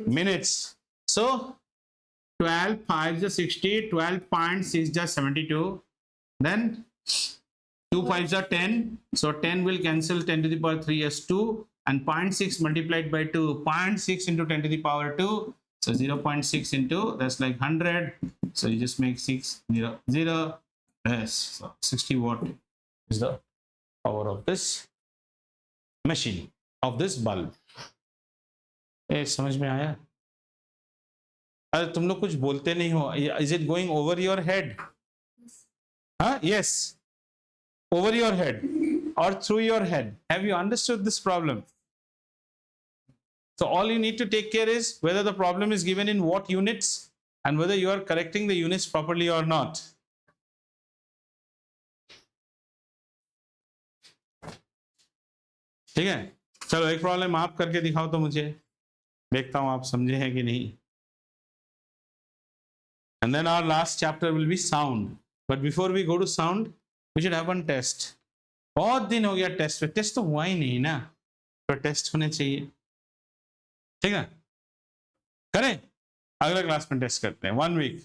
Speaker 1: minutes. So 12 5 is 60, 12.6 is 72, then 2 5 are 10, so 10 will cancel, 10 to the power 3 as 2, and 0.6 multiplied by 2, 0.6 into 10 to the power 2, so 0.6 into, that's like 100, so you just make 6 0 0. Yes, so 60 watt is the power of this machine, of this bulb. समझ में आया? अरे तुम लोग कुछ बोलते नहीं हो. Is it going over your head? Huh? Yes, over your head or through your head. Have you understood this problem? So all you need to take care is whether the problem is given in what units and whether you are correcting the units properly or not. ठीक है, चलो एक problem आप करके दिखाओ तो मुझे, देखता हूं आप समझे हैं कि नहीं. And then our last chapter will be sound. But before we go to sound, we should have one test. बहुत दिन हो गया टेस्ट पे. टेस्ट तो हुआ ही नहीं ना, तो टेस्ट होने चाहिए. ठीक है. करें, अगले क्लास में टेस्ट करते हैं, 1 वीक।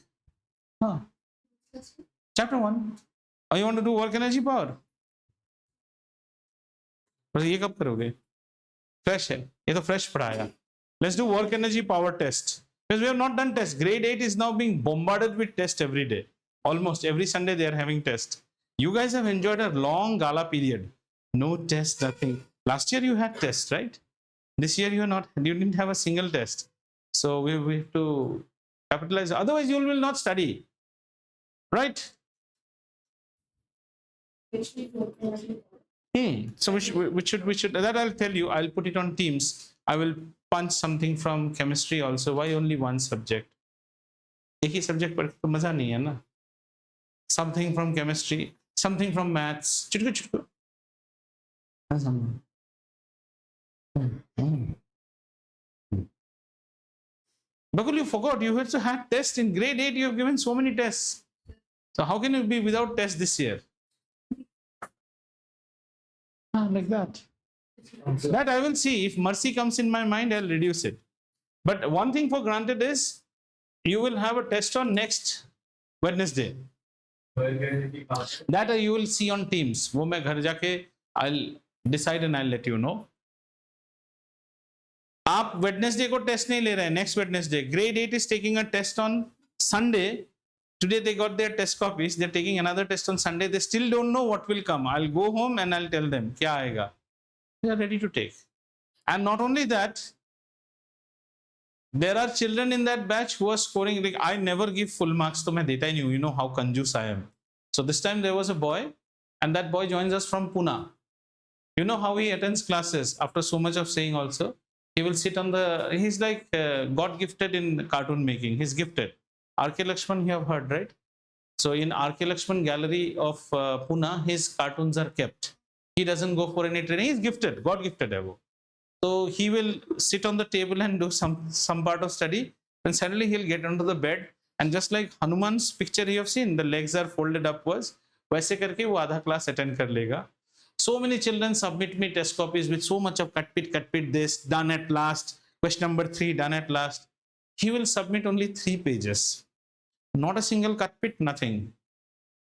Speaker 1: हाँ, चैप्टर 1। और you want to do work energy power, बस ये कब करोगे? फ्रेश है, ये तो फ्रेश पढ़ाया। Let's do work energy power test, because we have not done test. Grade 8 is now being bombarded with test every day. Almost every Sunday they are having test. You guys have enjoyed a long gala period. No test, nothing. Last year you had test, right? This year you didn't have a single test. So we have to capitalize. Otherwise you will not study, right? So we should that I'll tell you. I'll put it on Teams. I will punch something from chemistry also. Why only one subject? एक ही subject पर तो मजा नहीं है ना। Something from chemistry, something from maths. चुटकु चुटकु। Bakul, you forgot. You also had tests in grade 8. You have given so many tests. So how can you be without tests this year? Like that. That I will see. If mercy comes in my mind, I'll reduce it. But one thing for granted is you will have a test on next Wednesday. That you will see on Teams. वो मैं घर जाके I'll decide and I'll let you know. आप Wednesday को test नहीं ले रहे हैं. Next Wednesday, grade 8 is taking a test on Sunday. Today they got their test copies. They're taking another test on Sunday. They still don't know what will come. I'll go home and I'll tell them क्या आएगा. They are ready to take. And not only that, there are children in that batch who are scoring. Like, I never give full marks, तो मैं देता ही नहीं हूँ. You know how कंजूस I am. So this time there was a boy, and that boy joins us from Pune. You know how he attends classes after so much of saying also. He will sit on the, he's like God gifted in cartoon making. He's gifted. R.K. Lakshman, you have heard, right? So in R.K. Lakshman Gallery of Pune, his cartoons are kept. He doesn't go for any training. He's gifted, God gifted. So he will sit on the table and do some part of study. Then suddenly he'll get onto the bed, and just like Hanuman's picture you have seen, the legs are folded upwards. वैसे करके वो आधा class attend कर लेगा. So many children submit me test copies with so much of cut pit, this, done at last, question number 3, done at last. He will submit only 3 pages. Not a single cut pit, nothing.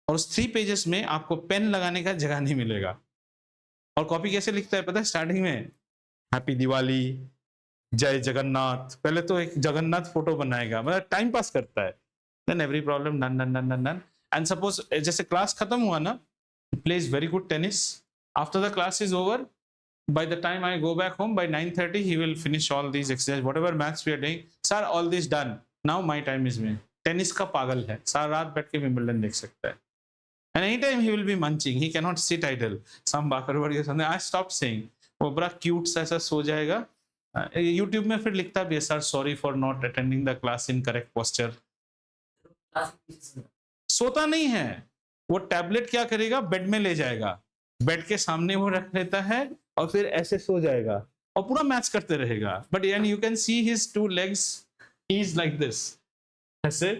Speaker 1: और उस 3 pages में आपको pen लगाने का जगह नहीं मिलेगा. और कॉपी कैसे लिखता है पता है? स्टार्टिंग में हैप्पी दिवाली, जय जगन्नाथ, पहले तो एक जगन्नाथ फोटो बनाएगा, मतलब टाइम पास करता है. Then every problem done. And suppose जैसे क्लास खत्म हुआ ना, plays very good tennis. After the class is over, by the time I go back home, by 9:30, he will finish all these exercises, whatever maths we are doing. Sir, all this done. Now my time is me. Tennis का पागल है, सारा रात बैठ के Wimbledon देख सकता है. And anytime he will be munching. He cannot sit idle. Some bakarward or something. I stopped saying. वो बड़ा क्यूट सा ऐसा सो जाएगा. YouTube में फिर लिखता भी है, sir sorry for not attending the class in correct posture. सोता नहीं है वो, टैबलेट क्या करेगा, बेड में ले जाएगा, बेड के सामने वो रख लेता है और फिर ऐसे सो जाएगा और पूरा मैच करते रहेगा. But and you can see his 2 legs, he is like this, ऐसे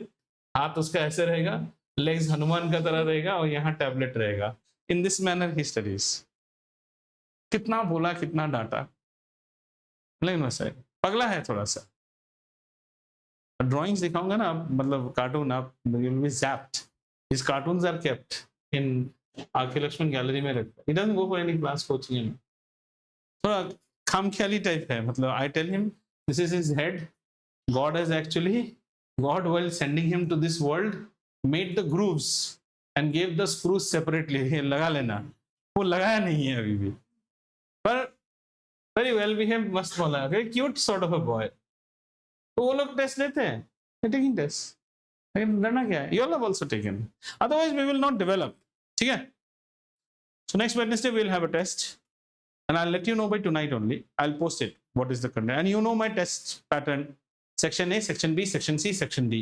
Speaker 1: हाथ उसका ऐसे रहेगा, लेग्स हनुमान का तरह रहेगा और यहाँ टैबलेट रहेगा. In this manner he studies. कितना बोला, कितना डांटा, लेकिन वैसे पगला है थोड़ा सा. ड्राइंग्स दिखाऊंगा ना, मतलब कार्टून, आप you will be zapped. His cartoons are kept in RK Laxman gallery में रखता. He doesn't go for any class coaching. थोड़ा खामख्याली टाइप है. मतलब I tell him this is his head. God has actually, God while sending him to this world made the grooves and gave the screws separately. लगा लेना. वो लगाया नहीं है अभी भी. पर very well behaved, मस्त बोला, very cute sort of a boy. तो वो लोग टेस्ट लेते हैं, they're taking tests. लेकिन डरना क्या है? You all have also taken. Otherwise we will not develop. ठीक है? So next Wednesday we will have a test, and I'll let you know by tonight only. I'll post it. What is the content? And you know my test pattern. Section A, Section B, Section C, Section D.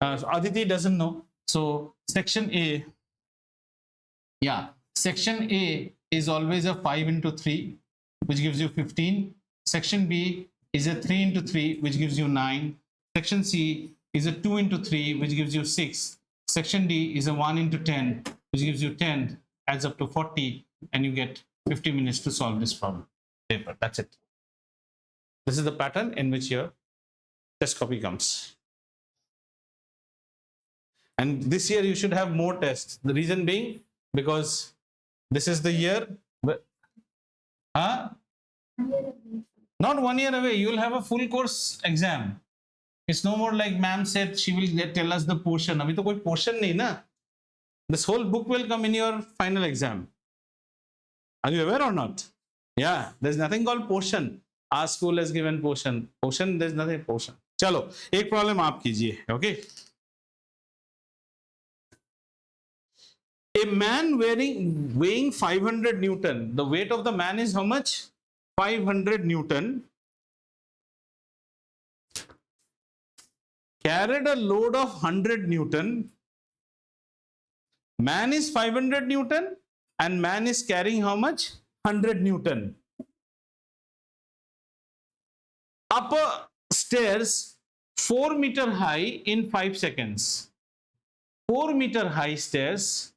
Speaker 1: So Aditi doesn't know. So Section A, yeah, Section A is always a 5 into 3, which gives you 15. Section B is a 3 into 3, which gives you 9. Section C is a 2 into 3, which gives you 6. Section D is a 1 into 10, which gives you 10, adds up to 40, and you get 50 minutes to solve this problem. Paper. That's it. This is the pattern in which you're test copy comes. And this year you should have more tests. The reason being because this is the year. Not 1 year away. You will have a full course exam. It's no more like ma'am said she will tell us the portion. अभी तो कोई portion नहीं ना. This whole book will come in your final exam. Are you aware or not? Yeah, there's nothing called portion. Our school has given portion. Portion, there's nothing portion. चलो एक problem आप कीजिए. Okay. A man weighing 500 Newton. The weight of the man is how much? 500 Newton. Carried a load of 100 Newton. Man is 500 Newton and man is carrying how much? 100 Newton. Up stairs 4 meter high in 5 seconds. 4 meter high stairs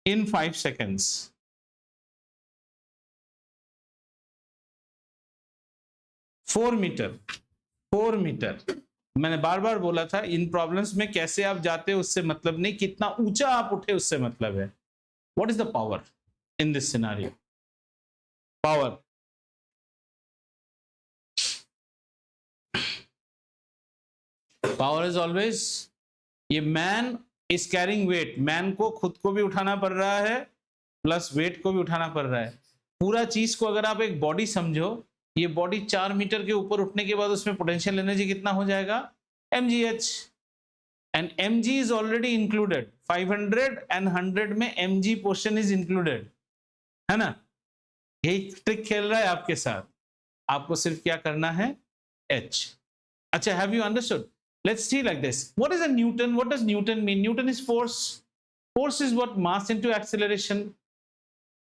Speaker 1: in 5 seconds. Four metre. मैंने बार बार बोला था इन problems में कैसे आप जाते हो उससे मतलब नहीं, कितना ऊंचा आप उठे उससे मतलब है. What is the power in this scenario? Power is always, ये man is carrying weight. Man को खुद को भी उठाना पड़ रहा है प्लस वेट को भी उठाना पड़ रहा है. पूरा चीज को अगर आप एक बॉडी समझो, ये बॉडी 4 मीटर के ऊपर उठने के बाद उसमें पोटेंशियल एनर्जी कितना हो जाएगा? mgh. And mg is already included. 500 and 100 में mg पोर्शन इज इंक्लूडेड, है ना? यही ट्रिक खेल रहा है आपके साथ. आपको सिर्फ क्या करना है? h. अच्छा, have you understood? Let's see like this. What is a Newton? What does Newton mean? Newton is force. Force is what? Mass into acceleration.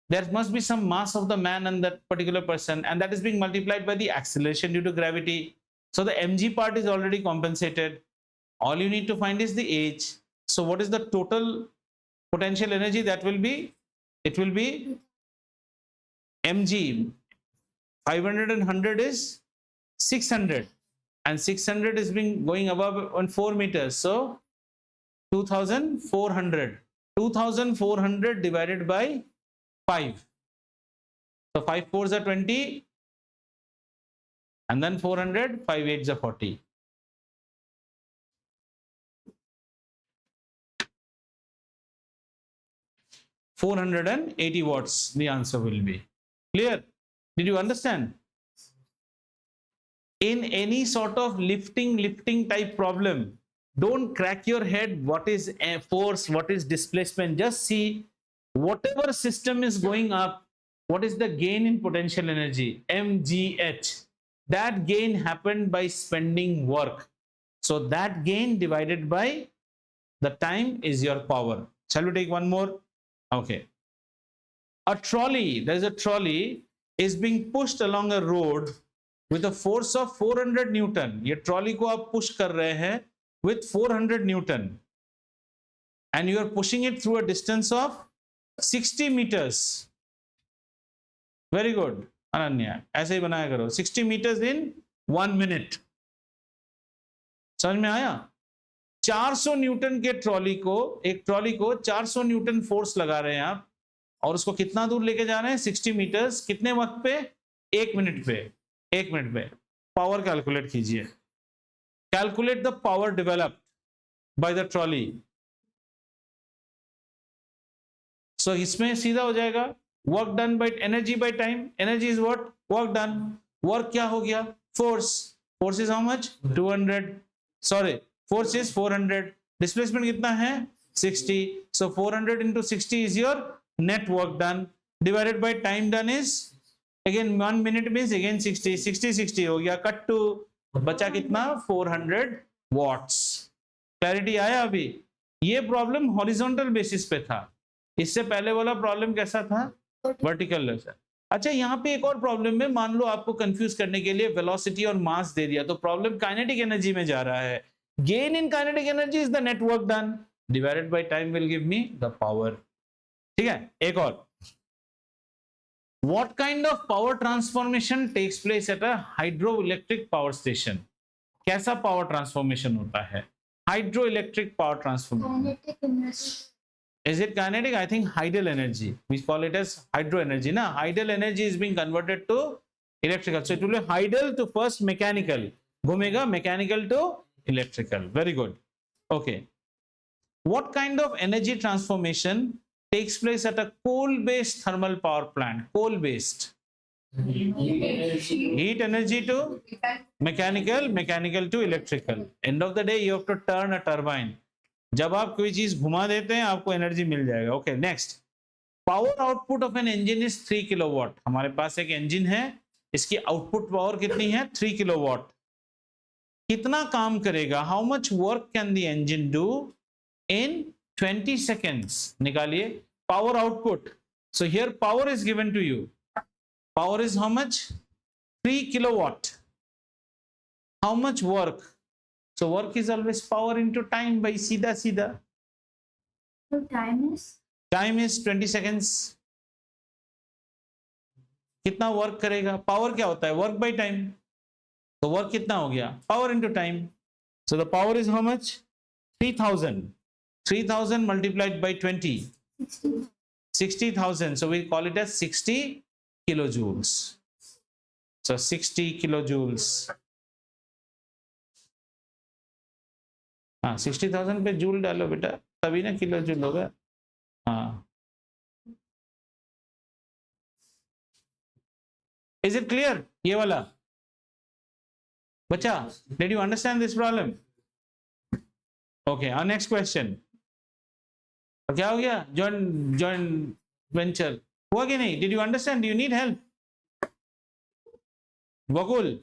Speaker 1: There must be some mass of the man and that particular person, and that is being multiplied by the acceleration due to gravity. So the mg part is already compensated. All you need to find is the h. So what is the total potential energy? That will be, it will be mg. 500 and 100 is 600, and 600 is being going above on 4 meters. So 2400. 2400 divided by 5. So 5 4s are 20, and then 400, 5 8s are 40. $480 watts, the answer will be. Clear? Did you understand? In any sort of lifting type problem, don't crack your head what is force, what is displacement. Just see whatever system is going up, what is the gain in potential energy? mgh. That gain happened by spending work. So that gain divided by the time is your power. Shall we take one more? Okay. A trolley, there is a trolley is being pushed along a road with a force of 400 Newton. ये trolley को आप push कर रहे हैं with 400 Newton, and you are pushing it through a distance of 60 meters. Very good, Ananya, ऐसे ही बनाया करो. 60 meters in 1 minute. समझ में आया? 400 न्यूटन के ट्रॉली को, एक ट्रॉली को 400 न्यूटन फोर्स लगा रहे हैं आप, और उसको कितना दूर लेके जा रहे हैं? 60 मीटर्स. कितने वक्त पे? 1 मिनट पे. 1 मिनट पे. पावर कैलकुलेट कीजिए. Calculate the power developed by the trolley. So इसमें सीधा हो जाएगा work done by energy by time. Energy is what? Work done. Work क्या हो गया? Force. Force is how much? 200. Sorry, force is 400. Displacement कितना है? 60. So 400 into 60 is your net work done. Divided by time done is again 1 minute means again 60. 60 हो गया. Cut to बचा कितना? 400 watts. Clarity आया? अभी ये प्रॉब्लम हॉरिजॉन्टल बेसिस पे था. इससे पहले वाला प्रॉब्लम कैसा था? वर्टिकल. अच्छा, यहाँ पे एक और प्रॉब्लम में मान लो आपको कंफ्यूज करने के लिए वेलोसिटी और मास दे दिया, तो प्रॉब्लम काइनेटिक एनर्जी में जा रहा है. Gain in kinetic energy is the net work done divided by time will give me the power. ठीक है, एक और. What kind of power transformation takes place at a hydroelectric power station? कैसा power transformation होता है? Hydro electric power transformation. Is it kinetic? I think hydel energy. We call it as hydro energy. Na hydel energy is being converted to electrical. So it will be hydel to first mechanical. Ghumega mechanical to electrical. Very good. Okay. What kind of energy transformation takes place at a coal-based thermal power plant? Coal-based. Heat energy to mechanical, mechanical to electrical. End of the day, you have to turn a turbine. जब आप कोई चीज घुमा देते हैं आपको energy मिल जाएगा. Okay next. Power output of an engine is 3 kilowatt. हमारे पास एक इंजन है, इसकी आउटपुट पावर कितनी है? 3 किलोवाट. कितना काम करेगा? How much work can the engine do in 20 seconds? निकालिए power output. So here power is given to you. Power is how much? 3 kilowatt. How much work? So work is always power into time by सीधा सीधा.
Speaker 2: So
Speaker 1: Time is 20 seconds. कितना work करेगा? Power क्या होता है? Work by time. तो work कितना हो गया? Power into time. So the power is how much? 3000. 3000 multiplied by 20. 60,000. So we call it as 60 kilojoules. So 60 kilojoules. हाँ 60,000 पे जूल डालो बेटा, तभी ना किलो जूल होगा. हाँ. Is it clear? ये वाला बच्चा, did you understand this problem? Okay, our next question. और क्या हो गया? जॉइंट वेंचर हुआ कि नहीं? Did you understand? Do you need help? Vakul.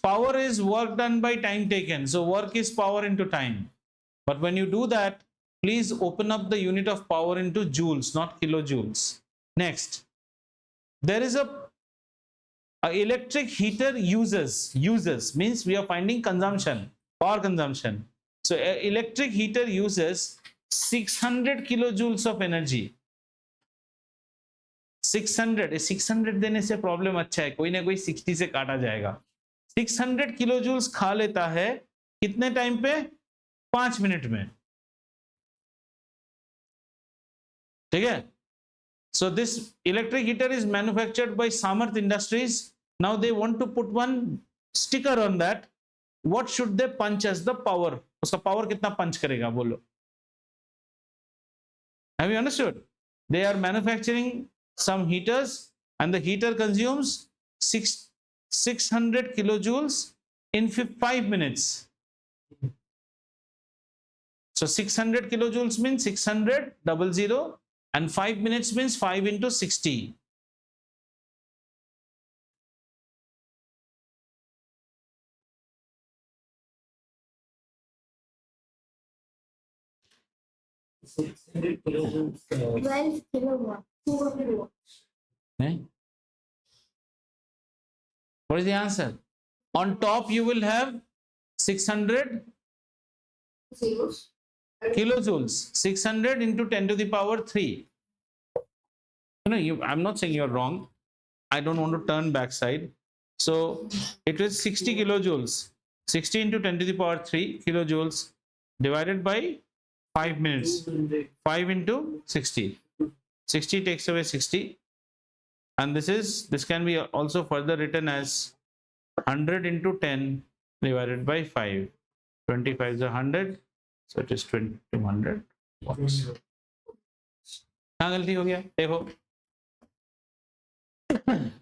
Speaker 1: Power is work done by time taken. So work is power into time. But when you do that, please open up the unit of power into joules, not kilojoules. Next, there is a electric heater uses means we are finding consumption, power consumption. So electric heater uses 600 kilojoules of energy. 600 देने से problem अच्छा है, कोई ना कोई 60 से काटा जाएगा. 600 किलोजूल्स खा लेता है कितने टाइम पे? 5 मिनट में. ठीक है. So this electric heater is manufactured by Samarth Industries. Now they want to put one sticker on that. What should they punch as the power? उसका पावर कितना पंच करेगा बोलो? Have you understood? They are manufacturing some heaters and the heater consumes 600 kilojoules in 5 minutes. So 600 kilojoules means 600 00 and 5 minutes means 5 into 60.
Speaker 2: $12 kilowatt. 200 watts.
Speaker 1: What is the answer? On top you will have 600
Speaker 2: Zeros.
Speaker 1: kilojoules. 600 into 10 to the power 3. No, I'm not saying you're wrong. I don't want to turn backside. So it is 60 kilojoules. 60 into 10 to the power 3 kilojoules divided by 5 minutes. 5 into 60. 60 takes away 60, and this can be also further written as 100 into 10 divided by 5. 25 is 100, so it is 200 watts. कहाँ गलती हो गया? देखो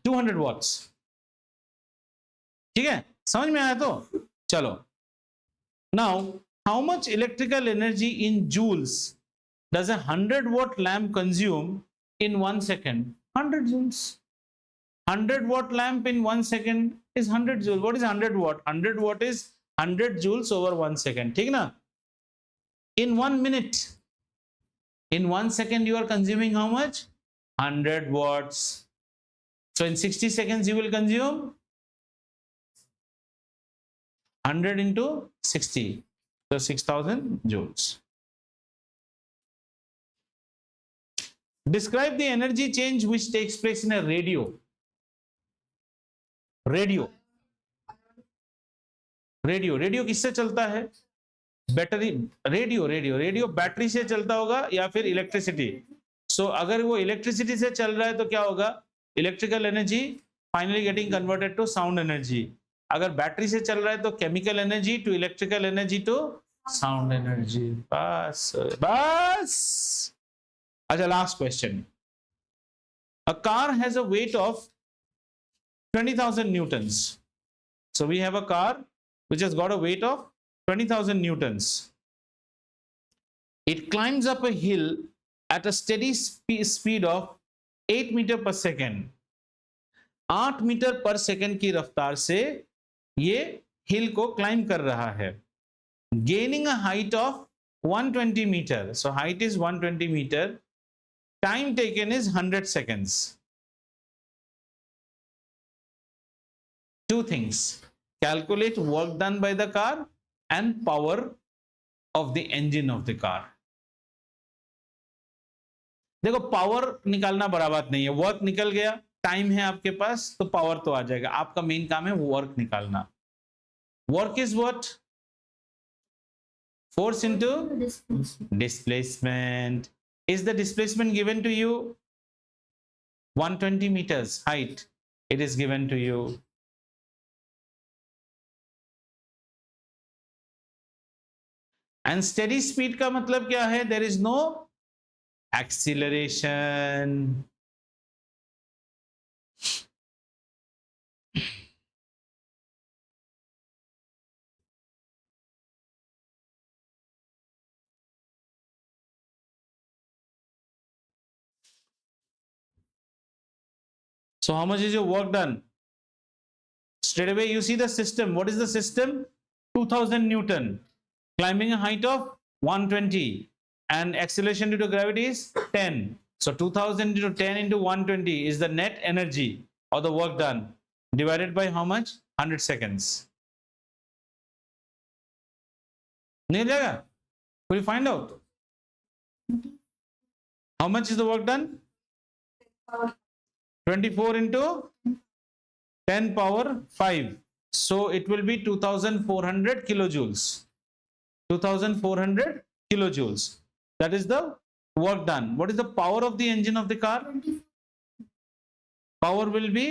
Speaker 1: 200 watts. ठीक है, समझ में आया तो चलो. Now, how much electrical energy in joules does a 100-watt lamp consume in 1 second? 100 joules. 100-watt lamp in 1 second is 100 joules. What is 100 watt? 100 watt is 100 joules over 1 second. ठीक ना? In 1 minute, in 1 second, you are consuming how much? 100 watts. So in 60 seconds, you will consume 100 into 60. So 6,000 joules. Describe the energy change which takes place in a radio. Radio किससे चलता है? Battery, radio battery से चलता होगा या फिर electricity. सो अगर वो इलेक्ट्रिसिटी से चल रहा है तो क्या होगा? Electrical energy finally getting converted to sound energy. अगर बैटरी से चल रहा है तो chemical energy to electrical energy to sound energy. बस बस। अच्छा, last question. A car has a weight of 20,000 newtons. So we have a car which has got a weight of 20,000 newtons. It climbs up a hill at a steady speed of 8 meter per second. 8 metre पर second की रफ्तार से ये हिल को climb कर रहा है, gaining a height of 120 meter. So height is 120 meter. Time taken is 100 seconds. Two things: calculate work done by the car and power of the engine of the car. देखो, power निकालना बड़ा बात नहीं है, work निकल गया, time है आपके पास तो पावर तो आ जाएगा। आपका मेन काम है वर्क निकालना। Work is what? Force into displacement. Is the displacement given to you? 120 meters height. It is given to you. And steady speed का मतलब क्या है? There is no acceleration. So how much is your work done? Straight away you see the system. What is the system? 2000 Newton, climbing a height of 120, and acceleration due to gravity is 10. So 2000 into 10 into 120 is the net energy or the work done, divided by how much? 100 seconds. नहीं जाएगा? Will you find out? How much is the work done? 24 into 10 power 5. So it will be 2400 kilojoules. 2400 kilojoules. That is the work done. What is the power of the engine of the car? Power will be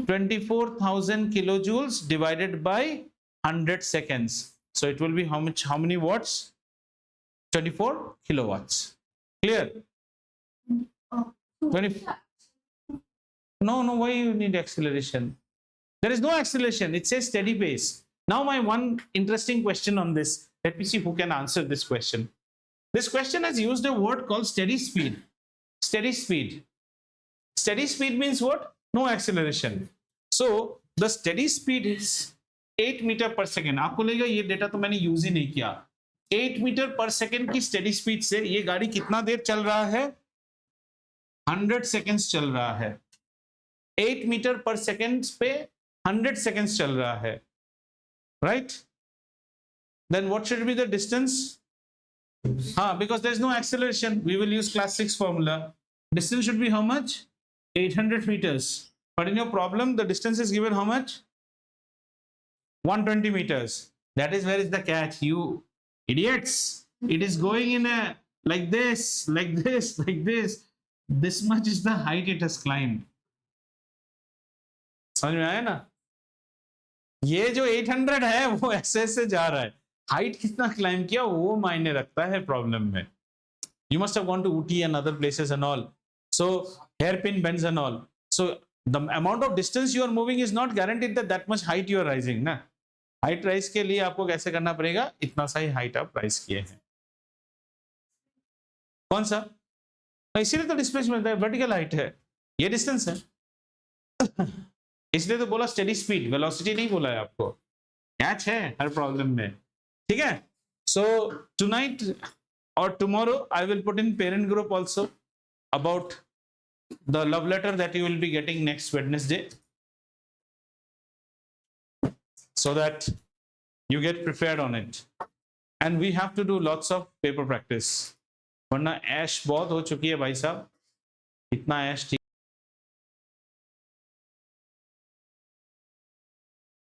Speaker 1: 24,000 kilojoules divided by 100 seconds. So it will be how much? How many watts? 24 kilowatts. Clear? 20. No, why you need acceleration? There is no acceleration. It says steady pace. Now my one interesting question on this. Let me see who can answer this question. This question has used a word called steady speed. Steady speed. Steady speed means what? No acceleration. So the steady speed is 8 meter per second. आपको लगेगा ये data तो मैंने use ही नहीं किया। 8 metre पर second की steady speed से ये गाड़ी कितना देर चल रहा है? 100 सेकेंड्स चल रहा है। 8 मीटर पर सेकेंड पे 100 सेकेंड्स चल रहा है, right? Then what should be the distance? हाँ, because there is no acceleration, we will use class 6 formula. Distance should be how much? 800 meters. But in your problem, the distance is given how much? 120 meters. That is where is the catch, you idiots. It is going in a like this, like this, like this. This much is the height it has climbed. समझ में आया ना? ये जो 800 है वो ऐसे ऐसे जा रहा है, हाइट कितना क्लाइम किया वो मायने रखता है प्रॉब्लम में. You must have gone to Ooty and other places and all. So hairpin bends and all. So the amount of distance you are moving is not guaranteed that much height you are rising ना. Height rise के लिए आपको कैसे करना पड़ेगा? इतना सा ही height आप राइज किए हैं. कौन सा? इसीलिए तो डिस्प्लेसमेंट है, वर्टिकल हाइट है, ये डिस्टेंस है. इसलिए तो बोला स्टेडी स्पीड, वेलोसिटी नहीं बोला है आपको. कैच है हर प्रॉब्लम में, ठीक है? सो tonight or tomorrow I will put in parent group also about the love letter that you will be getting next Wednesday, so that you get prepared on it. And we have to do lots of paper practice, वरना ऐश बहुत हो चुकी है भाई साहब. इतना ऐश